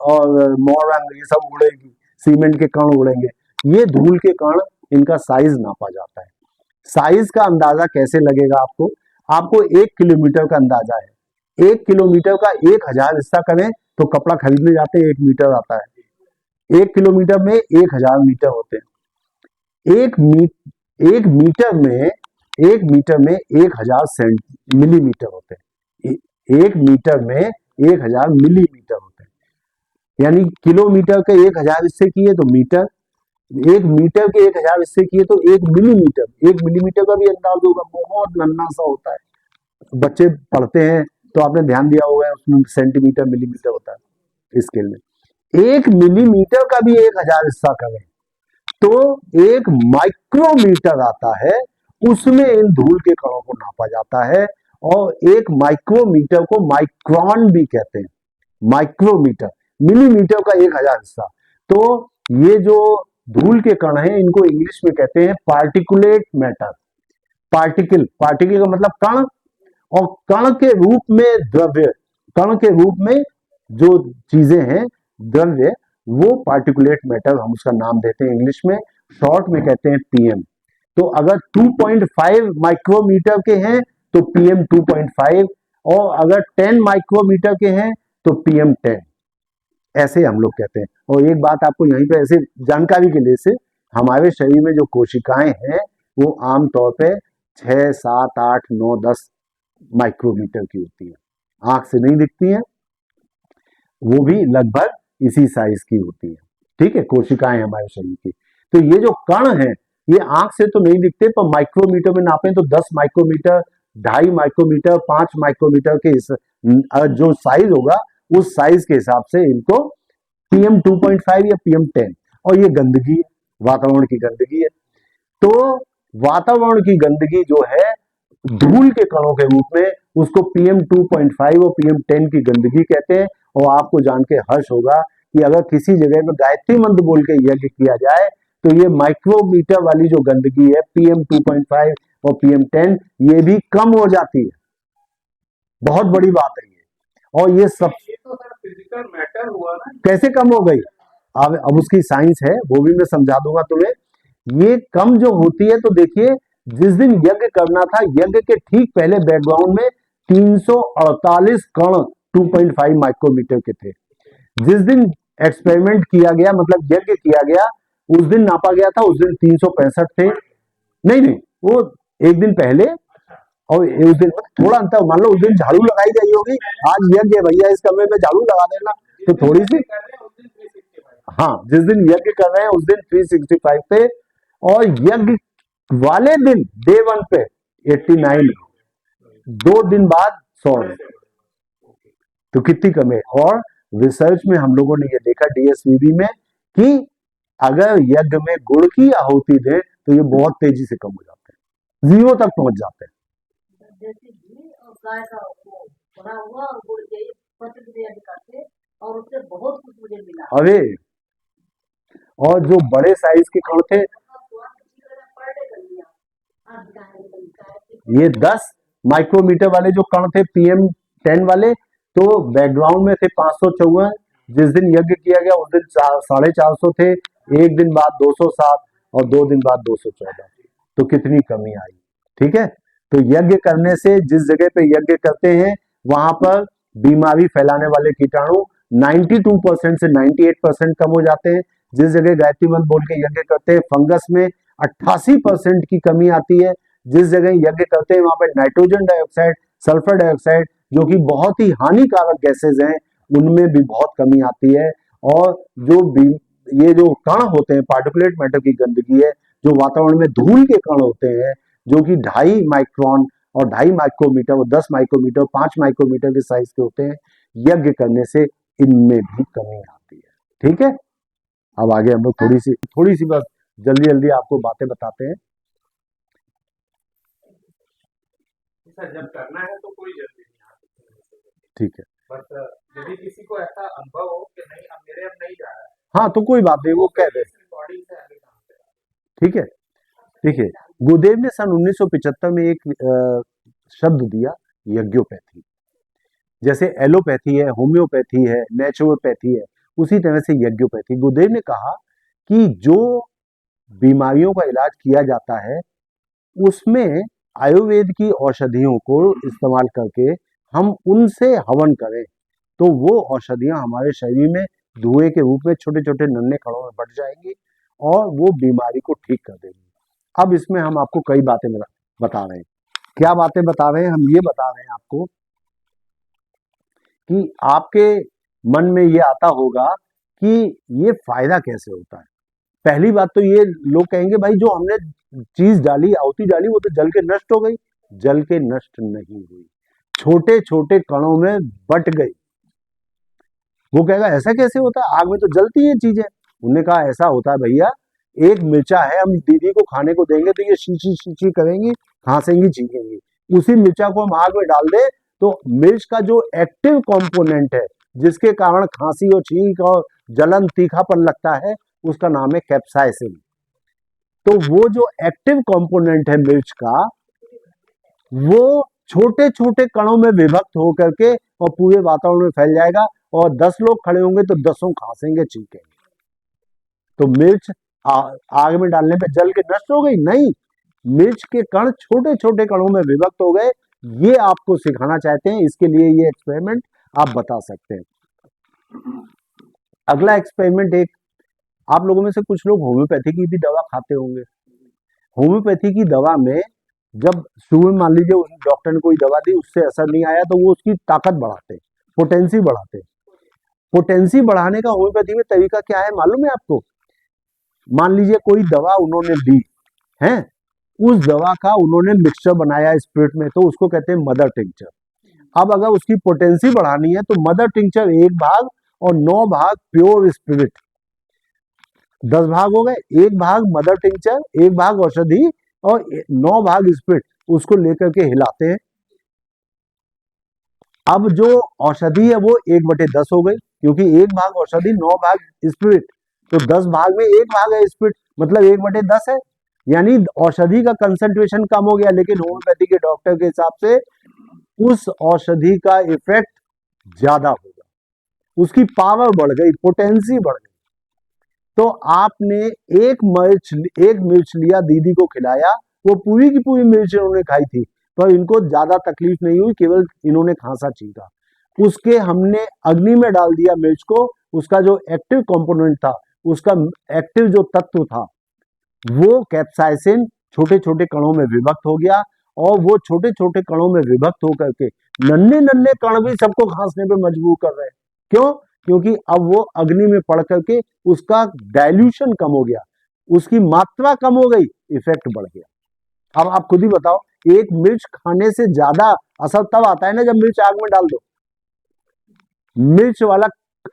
और मोरंग ये सब उड़ेगी, सीमेंट के कण उड़ेंगे। ये धूल के कण, इनका साइज नापा जाता है। साइज का अंदाजा कैसे लगेगा आपको? आपको 1 किलोमीटर का अंदाजा है। 1 किलोमीटर का 1000 हिस्सा करें तो कपड़ा खरीदने जाते हैं 1 मीटर आता है। 1 किलोमीटर में 1000 मीटर होते हैं। एक मीटर में 1000 मिलीमीटर होते हैं। 1 मीटर में 1000 मिलीमीटर होते हैं। यानी किलोमीटर के 1000 हिस्से किए तो मीटर, 1 मीटर के 1000 हिस्से किए तो 1 मिलीमीटर। 1 मिलीमीटर का भी अंदाज होगा, बहुत नन्हा सा होता है। बच्चे पढ़ते हैं तो आपने ध्यान दिया होगा, उसमें सेंटीमीटर मिलीमीटर होता है स्केल में। 1 मिलीमीटर का भी 1000 हिस्सा करें तो 1 माइक्रोमीटर आता है। उसमें इन धूल के कणों को नापा जाता है। और 1 माइक्रोमीटर को माइक्रोन भी कहते हैं। माइक्रोमीटर, मिलीमीटर का 1000 हिस्सा। तो ये जो धूल के कण हैं इनको इंग्लिश में कहते हैं पार्टिकुलेट मैटर। पार्टिकल का मतलब कण, और कण के रूप में द्रव्य, कण के रूप में जो चीजें हैं द्रव्य, वो पार्टिकुलेट मैटर हम उसका नाम देते हैं इंग्लिश में, शॉर्ट में कहते हैं पीएम। तो अगर 2.5 माइक्रोमीटर के हैं तो पीएम 2.5, और अगर 10 माइक्रोमीटर के हैं तो पीएम 10, ऐसे हम लोग कहते हैं। और एक बात आपको यहीं पे ऐसे जानकारी के लिए से, हमारे शरीर में जो कोशिकाएं हैं वो आमतौर पे 6, 7, 8, 9, 10 माइक्रोमीटर की होती है। आंख से नहीं दिखती है, वो भी लगभग इसी साइज की होती है। ठीक है, कोशिकाएं हमारे शरीर की। तो ये जो कण है ये आंख से तो नहीं दिखते, पर माइक्रोमीटर में नापें तो 10 माइक्रोमीटर, 2.5 माइक्रोमीटर, 5 माइक्रोमीटर के जो साइज होगा उस साइज के हिसाब से इनको PM 2.5 या PM 10। और ये गंदगी है, वातावरण की गंदगी है। तो वातावरण की गंदगी जो है धूल के कणों के रूप में, उसको PM 2.5 और PM 10 की गंदगी कहते हैं। और आपको जान के हर्ष होगा कि अगर किसी जगह में गायत्री मंत्र बोल के यज्ञ किया जाए तो ये माइक्रोमीटर वाली जो गंदगी है PM 2.5 और PM 10 ये भी कम हो जाती है। बहुत बड़ी बात है ये। और ये सब ये तो सर फिजिकल मैटर हुआ ना। कैसे कम हो गई, अब उसकी साइंस है, वो भी मैं समझा दूंगा तुम्हें। ये कम जो होती है, तो देखिए जिस दिन यज्ञ करना था, यज्ञ के ठीक पहले बैकग्राउंड में 348 कण 2.5 माइक्रोमीटर के थे। जिस दिन एक्सपेरिमेंट किया गया, मतलब यज्ञ किया गया, उस दिन नापा गया था, उस दिन 365 थे। नहीं नहीं, वो एक दिन पहले और उस दिन थोड़ा अंतर, मान लो उस दिन झाड़ू लगाई गई होगी, आज यज्ञ है भैया, इस कमरे में झाड़ू लगा देना, तो थोड़ी सी, हाँ जिस दिन यज्ञ कर रहे हैं उस दिन 365 थे, और यज्ञ वाले दिन डे 1 पे 89, 2 दिन बाद 100। तो कितनी कम है। और रिसर्च में हम लोगों ने ये देखा DSVB में कि अगर यज्ञ में गुड़ की आहुति दे तो ये बहुत तेजी से कम हो जाते हैं, 0 तक पहुंच जाते हैं। जैसे घी और गाय का वो बना हुआ और गुड़ के प्रतिक्रिया दिखाते और उससे बहुत कुछ मुझे मिला। अरे, और जो बड़े साइज के कण थे, ये 10 माइक्रोमीटर वाले जो कण थे PM 10 वाले, तो बैकग्राउंड में थे 554। जिस दिन यज्ञ किया गया उस दिन 450 थे, एक दिन बाद 207 और 2 दिन बाद 214। तो कितनी कमी आई। ठीक है, तो यज्ञ करने से, जिस जगह पे यज्ञ करते हैं वहां पर बीमारी फैलाने वाले कीटाणु 92% से 98% कम हो जाते हैं। जिस जगह गायत्री मंत्र बोल के यज्ञ करते हैं, फंगस में 88% की कमी आती है। जिस जगह यज्ञ करते हैं वहां पर नाइट्रोजन डाइऑक्साइड, सल्फर डाइऑक्साइड, जो कि बहुत ही हानिकारक गैसेज हैं, उनमें भी बहुत कमी आती है। और जो ये जो कण होते हैं, पार्टिकुलेट मैटर की गंदगी है, जो वातावरण में धूल के कण होते हैं, जो कि 2.5 माइक्रोन और 2.5 माइक्रोमीटर और 10 माइक्रोमीटर, 5 माइक्रोमीटर के साइज के होते हैं, यज्ञ करने से इनमें भी कमी आती है। ठीक है, अब आगे हम लोग थोड़ी सी बस जल्दी जल्दी आपको बातें बताते हैं। जब करना है तो कोई जल्दी नहीं। ठीक है, बट यदि किसी को ऐसा अनुभव हो कि नहीं अब मेरे अब नहीं जा रहा है, हाँ तो कोई बात नहीं, वो कह दे। बॉडी से आगे काम करें। ठीक है, देखिए गुरुदेव ने सन 1975 में एक शब्द दिया, यज्ञोपैथी। जैसे एलोपैथी है, होम्योपैथी है, नेचुरोपैथी है, उसी तरह से यज्ञोपैथी। गुरुदेव ने कहा कि जो बीमारियों का इलाज किया जाता है उसमें आयुर्वेद की औषधियों को इस्तेमाल करके हम उनसे हवन करें तो वो औषधियां हमारे शरीर में धुएं के रूप में छोटे छोटे नन्हे कणों में बढ़ जाएंगी और वो बीमारी को ठीक कर देंगी। अब इसमें हम आपको कई बातें बता रहे हैं। क्या बातें बता रहे हैं? हम ये बता रहे हैं आपको कि आपके मन में ये आता होगा कि ये फायदा कैसे होता है। पहली बात तो ये लोग कहेंगे भाई जो हमने चीज डाली, आहुति डाली, वो तो जल के नष्ट हो गई। जल के नष्ट नहीं हुई, छोटे छोटे कणों में बट गई। वो कहेगा ऐसा कैसे होता है, आग में तो जलती है चीजें। उन्होंने कहा ऐसा होता है भैया, एक मिर्चा है, हम दीदी को खाने को देंगे तो ये शीशी शीशी करेंगी, खांसेंगी, छींकेंगी। उसी मिर्चा को हम आग में डाल दे तो मिर्च का जो एक्टिव कंपोनेंट है जिसके कारण खांसी और छींक और जलन तीखापन लगता है, उसका नाम है कैप्साइसिन। तो वो जो एक्टिव कंपोनेंट है मिर्च का, वो छोटे छोटे कणों में विभक्त होकर के और पूरे वातावरण में फैल जाएगा और 10 लोग खड़े होंगे तो 10 खांसेंगे, छींकेंगे। तो मिर्च आग में डालने पे जल के नष्ट हो गई? नहीं, मिर्च के कण छोटे छोटे कणों में विभक्त हो गए। ये आपको सिखाना चाहते हैं, इसके लिए ये एक्सपेरिमेंट आप बता सकते हैं। अगला एक्सपेरिमेंट, एक आप लोगों में से कुछ लोग होम्योपैथी की भी दवा खाते होंगे। होम्योपैथी की दवा में जब शुरू में मान लीजिए उस डॉक्टर ने कोई दवा दी, उससे असर नहीं आया, तो वो उसकी ताकत बढ़ाते, पोटेंसी बढ़ाते। पोटेंसी बढ़ाने का होम्योपैथी में तरीका क्या है मालूम है आपको? मान लीजिए कोई दवा उन्होंने दी, हैं, उस दवा का उन्होंने मिक्सचर बनाया स्पिरिट में, तो उसको कहते हैं मदर टिंचर। अब अगर उसकी पोटेंसी बढ़ानी है तो मदर टिंचर 1 भाग और 9 भाग प्योर स्पिरिट, 10 भाग हो गए, 1 भाग मदर टिंचर, 1 भाग औषधि और 9 भाग स्पिरिट, उसको लेकर के हिलाते हैं। अब जो औषधि है वो 1/10 हो गई, क्योंकि 1 भाग औषधि 9 भाग स्पिरिट, तो 10 भाग में 1 भाग है स्पिरिट, मतलब 1/10 है। यानी औषधि का कंसंट्रेशन कम हो गया, लेकिन होम्योपैथी के डॉक्टर के हिसाब से उस औषधि का इफेक्ट ज्यादा होगा, उसकी पावर बढ़ गई, पोटेंसी बढ़ गई। तो आपने एक मिर्च लिया, दीदी को खिलाया, वो पूरी की पूरी मिर्च इन्होंने खाई थी, पर इनको ज्यादा तकलीफ नहीं हुई, केवल इन्होंने खांसा छींका। उसके हमने अग्नि में डाल दिया मिर्च को, उसका जो एक्टिव कंपोनेंट था, उसका एक्टिव जो तत्व था, वो कैप्साइसिन छोटे छोटे कणों में विभक्त हो गया, और वो छोटे छोटे कणों में विभक्त होकर के नन्हे नन्हे कण भी सबको खांसने पे मजबूर कर रहे हैं। क्यों? क्योंकि अब वो अग्नि में पड़ करके उसका डाइल्यूशन कम हो गया, उसकी मात्रा कम हो गई, इफेक्ट बढ़ गया। अब आप खुद ही बताओ, एक मिर्च खाने से ज्यादा असर तब आता है ना जब मिर्च आग में डाल दो। मिर्च वाला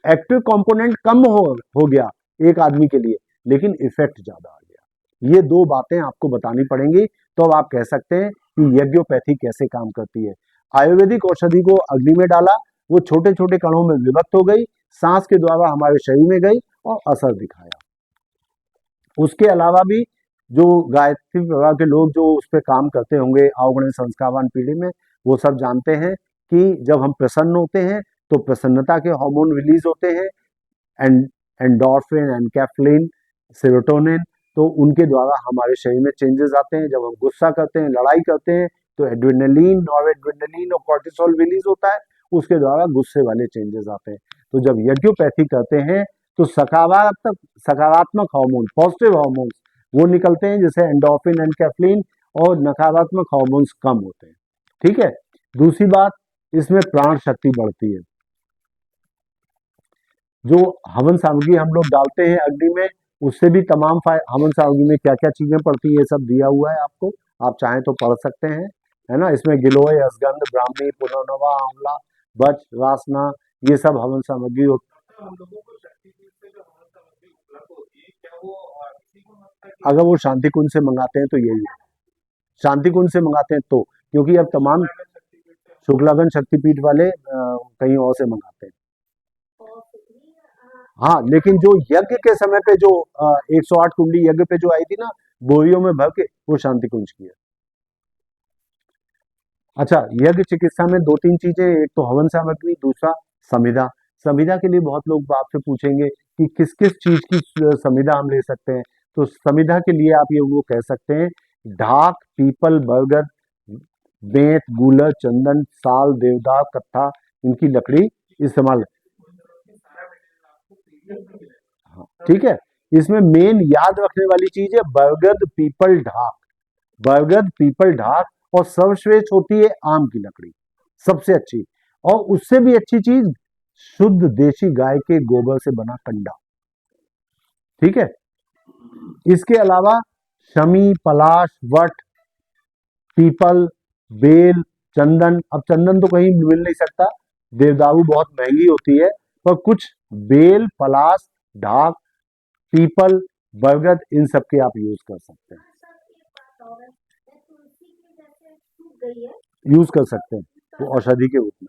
एक्टिव कंपोनेंट कम हो गया एक आदमी के लिए, लेकिन इफेक्ट ज्यादा आ गया। ये 2 बातें आपको बतानी पड़ेंगी, तो अब आप कह सकते हैं कि यज्ञोपैथी कैसे काम करती है। आयुर्वेदिक औषधि को अग्नि में डाला, वो छोटे छोटे कणों में विभक्त हो गई, सांस के द्वारा हमारे शरीर में गई और असर दिखाया। उसके अलावा भी जो गायत्री विभाग के लोग जो उस पर काम करते होंगे अवगुण संस्कारवान पीढ़ी में, वो सब जानते हैं कि जब हम प्रसन्न होते हैं तो प्रसन्नता के हार्मोन रिलीज होते हैं, एंडोर्फिन, एनकैफ्लिन, सेरोटोनिन, तो उनके द्वारा हमारे शरीर में चेंजेस आते हैं। जब हम गुस्सा करते हैं, लड़ाई करते हैं, तो एड्रेनलिन, नॉरएड्रेनलिन और कॉर्टिसोल रिलीज होता है, उसके द्वारा गुस्से वाले चेंजेस आते हैं। तो जब यज्ञोपैथी करते हैं तो सकारात्मक हार्मोन, पॉजिटिव हार्मोन्स वो निकलते हैं, जैसे एंडोर्फिन, एनकैफ्लिन, और नकारात्मक हार्मोन्स कम होते हैं। ठीक है। दूसरी बात, इसमें प्राण शक्ति बढ़ती है। जो हवन सामग्री हम लोग डालते हैं अग्नि में, उससे भी तमाम हवन सामग्री में क्या क्या चीजें पड़ती है, ये सब दिया हुआ है आपको, आप चाहें तो पढ़ सकते हैं, है ना। इसमें गिलोय, असगंध, ब्राह्मी, पुनर्नवा, आंवला, बच, वासना, ये सब हवन सामग्री हम लोगों को शक्तिपीठ से जो हवन सामग्री उपलब्ध होती है, क्या वो किसी को लगता है कि अगर वो शांति कुंज से मंगाते हैं तो यही है, शांति कुंज से मंगाते हैं तो, क्योंकि अब तमाम शक्तिपीठ से शुक्लागंज शक्तिपीठ वाले कहीं और से मंगाते हैं। और हाँ, लेकिन जो यज्ञ के समय पे जो 108 कुंडली यज्ञ पे जो आई थी ना, बोरियों में भर के, वो शांति कुंज की है। अच्छा, यज्ञ चिकित्सा में 2-3 चीजें, एक तो हवन सामग्री, दूसरा समिधा। समिधा के लिए बहुत लोग आपसे पूछेंगे कि किस किस चीज की समिधा हम ले सकते हैं। तो समिधा के लिए आप ये वो कह सकते हैं, ढाक, पीपल, बरगद, बेंत, गूलर, चंदन, साल, देवदार, कत्था, इनकी लकड़ी इस्तेमाल। हाँ, ठीक है। इसमें मेन याद रखने वाली चीज है बरगद, पीपल, ढाक। बरगद, पीपल, ढाक, और सर्वश्रेष्ठ होती है आम की लकड़ी, सबसे अच्छी। और उससे भी अच्छी चीज, शुद्ध देशी गाय के गोबर से बना कंडा। ठीक है। इसके अलावा शमी, पलाश, वट, पीपल, बेल, चंदन। अब चंदन तो कहीं मिल नहीं सकता, देवदारू बहुत महंगी होती है, पर कुछ बेल, पलाश, ढाक, पीपल, बरगद, इन सब के आप यूज कर सकते हैं, और तुलसी की जैसे सूख गई है, यूज कर सकते हैं, वो औषधि के रूप में।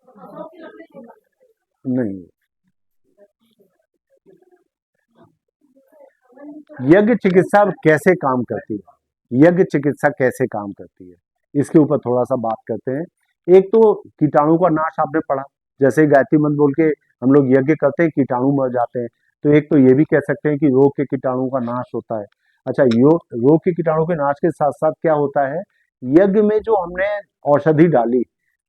अशोक की लकड़ी को नहीं, यज्ञ चिकित्सा कैसे काम करती है, यज्ञ चिकित्सा कैसे काम करती है, इसके ऊपर थोड़ा सा बात करते हैं। एक तो कीटाणु का नाश आपने पढ़ा, जैसे गायत्री मंत्र बोल के हम लोग यज्ञ करते हैं, कीटाणु मर जाते हैं। तो एक तो ये भी कह सकते हैं कि रोग के कीटाणु का नाश होता है। अच्छा, रोग के कीटाणु के नाश के साथ साथ क्या होता है, यज्ञ में जो हमने औषधि डाली,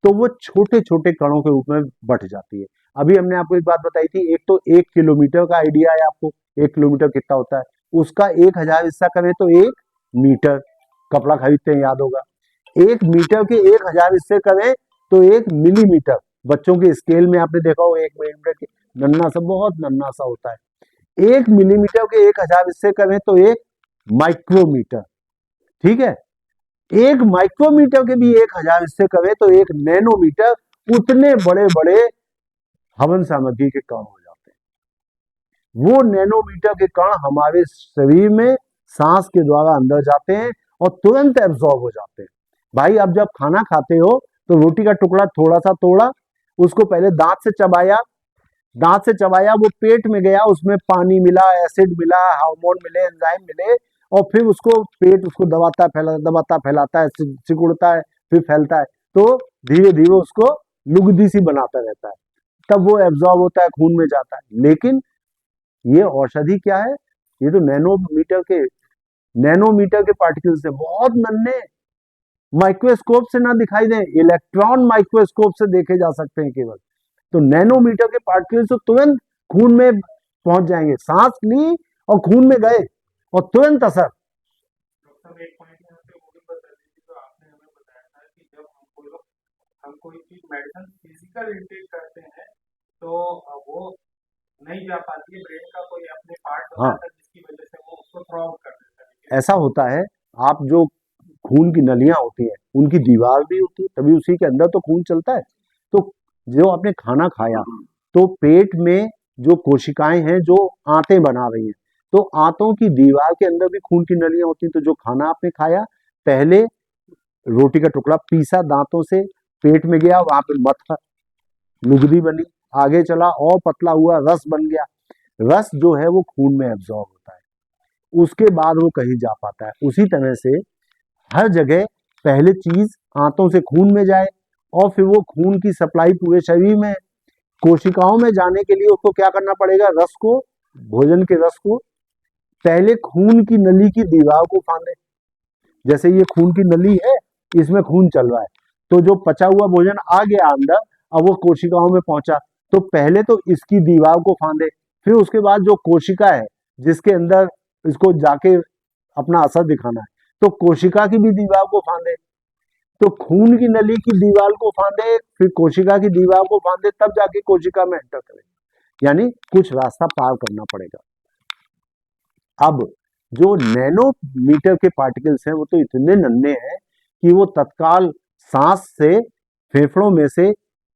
तो वो छोटे छोटे कणों के रूप में बट जाती है। अभी हमने आपको एक बात बताई थी, एक तो 1 किलोमीटर का आइडिया है आपको, 1 किलोमीटर कितना होता है, उसका 1000 हिस्सा करें तो 1 मीटर, कपड़ा खरीदते हैं याद होगा। 1 मीटर के 1000 हिस्से करें तो 1 मिलीमीटर, बच्चों के स्केल में आपने देखा हो 1 मिलीमीटर के नन्ना सा, बहुत नन्ना सा होता है। 1 मिलीमीटर के 1000 हिस्से करें तो 1 माइक्रोमीटर। ठीक है, एक माइक्रोमीटर के भी 1000 हिस्से करें तो एक नैनोमीटर उतने बड़े बड़े हवन सामग्री के कण हो जाते हैं। वो नैनोमीटर के कण हमारे शरीर में सांस के द्वारा अंदर जाते हैं और तुरंत एब्जॉर्ब हो जाते हैं। भाई अब जब खाना खाते हो तो रोटी का टुकड़ा थोड़ा सा तोड़ा, उसको पहले दांत से चबाया, वो पेट में गया, उसमें पानी मिला, एसिड मिला, हार्मोन मिले, एंजाइम मिले, और फिर उसको पेट उसको दबाता फैलाता है, सिकुड़ता है, फिर फैलता है, तो धीरे धीरे उसको लुगदी सी बनाता रहता है, तब वो एब्जॉर्ब होता है, खून में जाता है। लेकिन ये औषधि क्या है, ये तो नैनोमीटर के पार्टिकल्स है, बहुत नन्हे, माइक्रोस्कोप से ना दिखाई दें, इलेक्ट्रॉन माइक्रोस्कोप से देखे जा सकते हैं केवल। तो नैनोमीटर के पार्टिकल्स तो तुरंत खून में पहुंच जाएंगे, सांस ली और खून में गए और तुरंत असर। डॉक्टर साहब एक पॉइंट यहाँ पे वो भी बता दीजिए, जो आपने हमें बताया था कि जब हम कोई चीज मेडिसिन फिजिकल इंटेक करते हैं तो वो नहीं जा पाती है, ब्रेन का कोई अपने पार्ट हाँ, होता है जिसकी वजह से वो उसको थ्रो आउट कर देता है, लेकिन ऐसा होता है, आप जो खून की नलियां होती हैं उनकी दीवार भी होती है, तभी उसी के अंदर तो खून चलता है। तो जो आपने खाना खाया तो पेट में जो कोशिकाएं हैं जो आंतें बना रही हैं, तो आंतों की दीवार के अंदर भी खून की नलियां होती हैं। तो जो खाना आपने खाया, पहले रोटी का टुकड़ा पीसा दांतों से, पेट में गया, वहां पे मथा, लुगदी बनी, आगे चला और पतला हुआ, रस बन गया। रस जो है वो खून में एब्जॉर्ब होता है, उसके बाद वो कहीं जा पाता है। उसी तरह से हर जगह पहले चीज आंतों से खून में जाए और फिर वो खून की सप्लाई पूरे शरीर में, कोशिकाओं में जाने के लिए उसको क्या करना पड़ेगा, रस को, भोजन के रस को पहले खून की नली की दीवार को फांदे। जैसे ये खून की नली है, इसमें खून चल रहा है, तो जो पचा हुआ भोजन आ गया अंदर, अब वो कोशिकाओं में पहुंचा, तो पहले तो इसकी दीवार को फांदे, फिर उसके बाद जो कोशिका है जिसके अंदर इसको जाके अपना असर दिखाना है, तो कोशिका की भी दीवार को फांदे। तो खून की नली की दीवार को फांदे, फिर कोशिका की दीवार को फांदे, तब जाके कोशिका में एंटर करे, यानी कुछ रास्ता पार करना पड़ेगा। अब जो नैनोमीटर के पार्टिकल्स हैं वो तो इतने नन्हे हैं कि वो तत्काल सांस से फेफड़ों में से,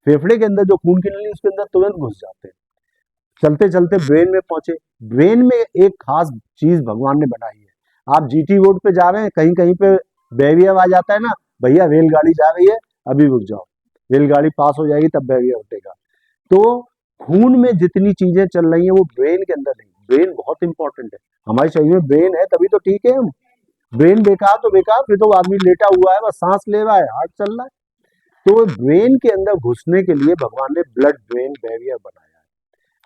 फेफड़े के अंदर जो खून की नली उसके अंदर तुरंत घुस जाते हैं, चलते चलते ब्रेन में पहुंचे। ब्रेन में एक खास चीज भगवान ने बनाई है। आप जीटी रोड पे जा रहे हैं, कहीं कहीं पे बैरियर आ जाता है ना, भैया रेलगाड़ी जा रही है, अभी रुक जाओ, रेलगाड़ी पास हो जाएगी तब बैरियर हटेगा। तो खून में जितनी चीजें चल रही हैं वो ब्रेन के अंदर नहीं। ब्रेन बहुत इंपॉर्टेंट है, हमारे शरीर में ब्रेन है तभी तो ठीक है हम। ब्रेन बेकार तो बेकार, फिर तो आदमी लेटा हुआ है, बस सांस ले रहा है, हार्ट चल रहा है। तो ब्रेन के अंदर घुसने के लिए भगवान ने ब्लड ब्रेन बैरियर बनाया है।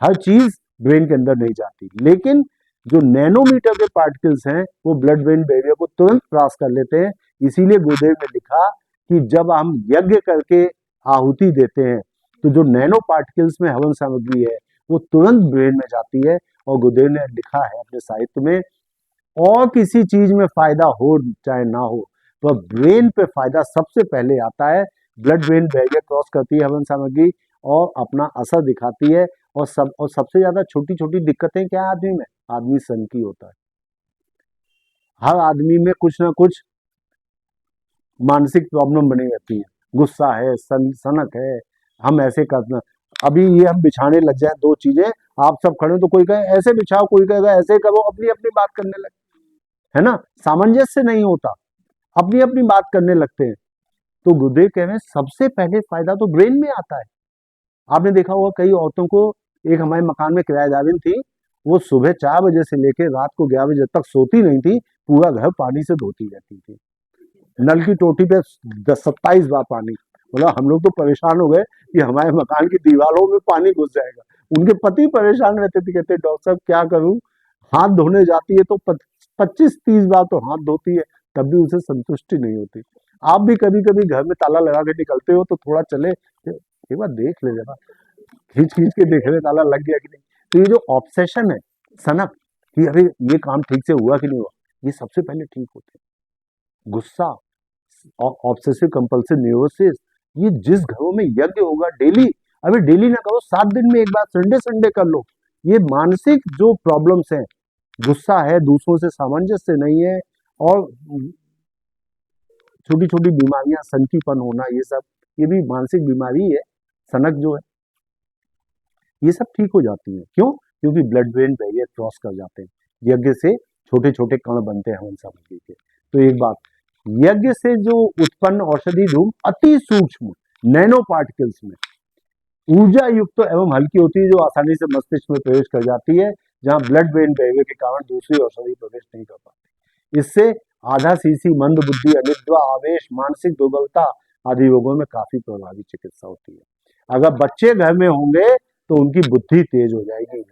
हर चीज ब्रेन के अंदर नहीं जाती, लेकिन जो नैनोमीटर के पार्टिकल्स हैं वो ब्लड ब्रेन बैरियर को तुरंत क्रॉस कर लेते हैं। इसीलिए गुरुदेव ने लिखा कि जब हम यज्ञ करके आहुति देते हैं तो जो नैनो पार्टिकल्स में हवन सामग्री है वो तुरंत ब्रेन में जाती है। और गुरुदेव ने लिखा है अपने साहित्य में, और किसी चीज में फायदा हो चाहे ना हो, तो ब्रेन पे फायदा सबसे पहले आता है। ब्लड ब्रेन बैरियर क्रॉस करती है हवन सामग्री और अपना असर दिखाती है। और सबसे ज्यादा छोटी छोटी दिक्कतें क्या है आदमी में, आदमी सनकी होता है। हर आदमी में कुछ ना कुछ मानसिक प्रॉब्लम बनी रहती है, गुस्सा है, सनक है, हम ऐसे करना, अभी ये हम बिछाने लग जाए दो चीजें, आप सब खड़े तो कोई कहे ऐसे बिछाओ, कोई कहेगा ऐसे करो, अपनी अपनी बात करने लगे, है ना, सामंजस्य नहीं होता, अपनी अपनी बात करने लगते हैं। तो गुरुदेव कह रहे हैं सबसे पहले फायदा तो ब्रेन में आता है। आपने देखा होगा कई औरतों को, एक हमारे मकान में किराएदारिन थी, वो सुबह 4 बजे से लेकर रात को 11 बजे तक सोती नहीं थी, पूरा घर पानी से धोती रहती थी, नल की टोटी पे 27 बार पानी। बोला हम लोग तो परेशान हो गए कि हमारे मकान की दीवारों में पानी घुस जाएगा। उनके पति परेशान रहते थे, कहते डॉक्टर साहब क्या करूं, हाथ धोने जाती है तो 25-30 बार तो हाथ धोती है, तब भी उसे संतुष्टि नहीं होती। आप भी कभी कभी घर में ताला लगा के निकलते हो तो थोड़ा चले, एक बार देख ले जरा, खींच खींच के देख ले ताला लग गया कि नहीं। तो ये जो ऑब्सेशन है, सनक, कि अरे ये काम ठीक से हुआ कि नहीं हुआ, ये सबसे पहले ठीक होते हैं। गुस्सा, ऑब्सेसिव कंपल्सिव न्यूरोसिस, ये जिस घरों में यज्ञ होगा डेली, अभी डेली ना करो, 7 दिन में एक बार संडे संडे कर लो, ये मानसिक जो प्रॉब्लम्स हैं गुस्सा है, दूसरों से सामंजस्य नहीं है, और छोटी छोटी बीमारियां, सनकीपन होना, ये भी मानसिक बीमारी है। सनक जो है, ये सब ठीक हो जाती है। क्यों? क्योंकि ब्लड ब्रेन बैरियर क्रॉस कर जाते हैं। यज्ञ से छोटे छोटे कण बनते हैं हवन सामग्री के। तो एक बात, यज्ञ से जो उत्पन्न औषधि धूम अति सूक्ष्म नैनो पार्टिकल्स में ऊर्जा युक्त एवं हल्की होती है, जो आसानी से मस्तिष्क में प्रवेश कर जाती है, जहां ब्लड ब्रेन बैरियर के कारण दूसरी औषधि प्रवेश नहीं कर पाती। इससे आधा सीसी, मंद बुद्धि, अनिद्रा, आवेश, मानसिक दुर्बलता आदि रोगों में काफी प्रभावी चिकित्सा होती है। अगर बच्चे घर में होंगे तो उनकी बुद्धि तेज हो जाएगी।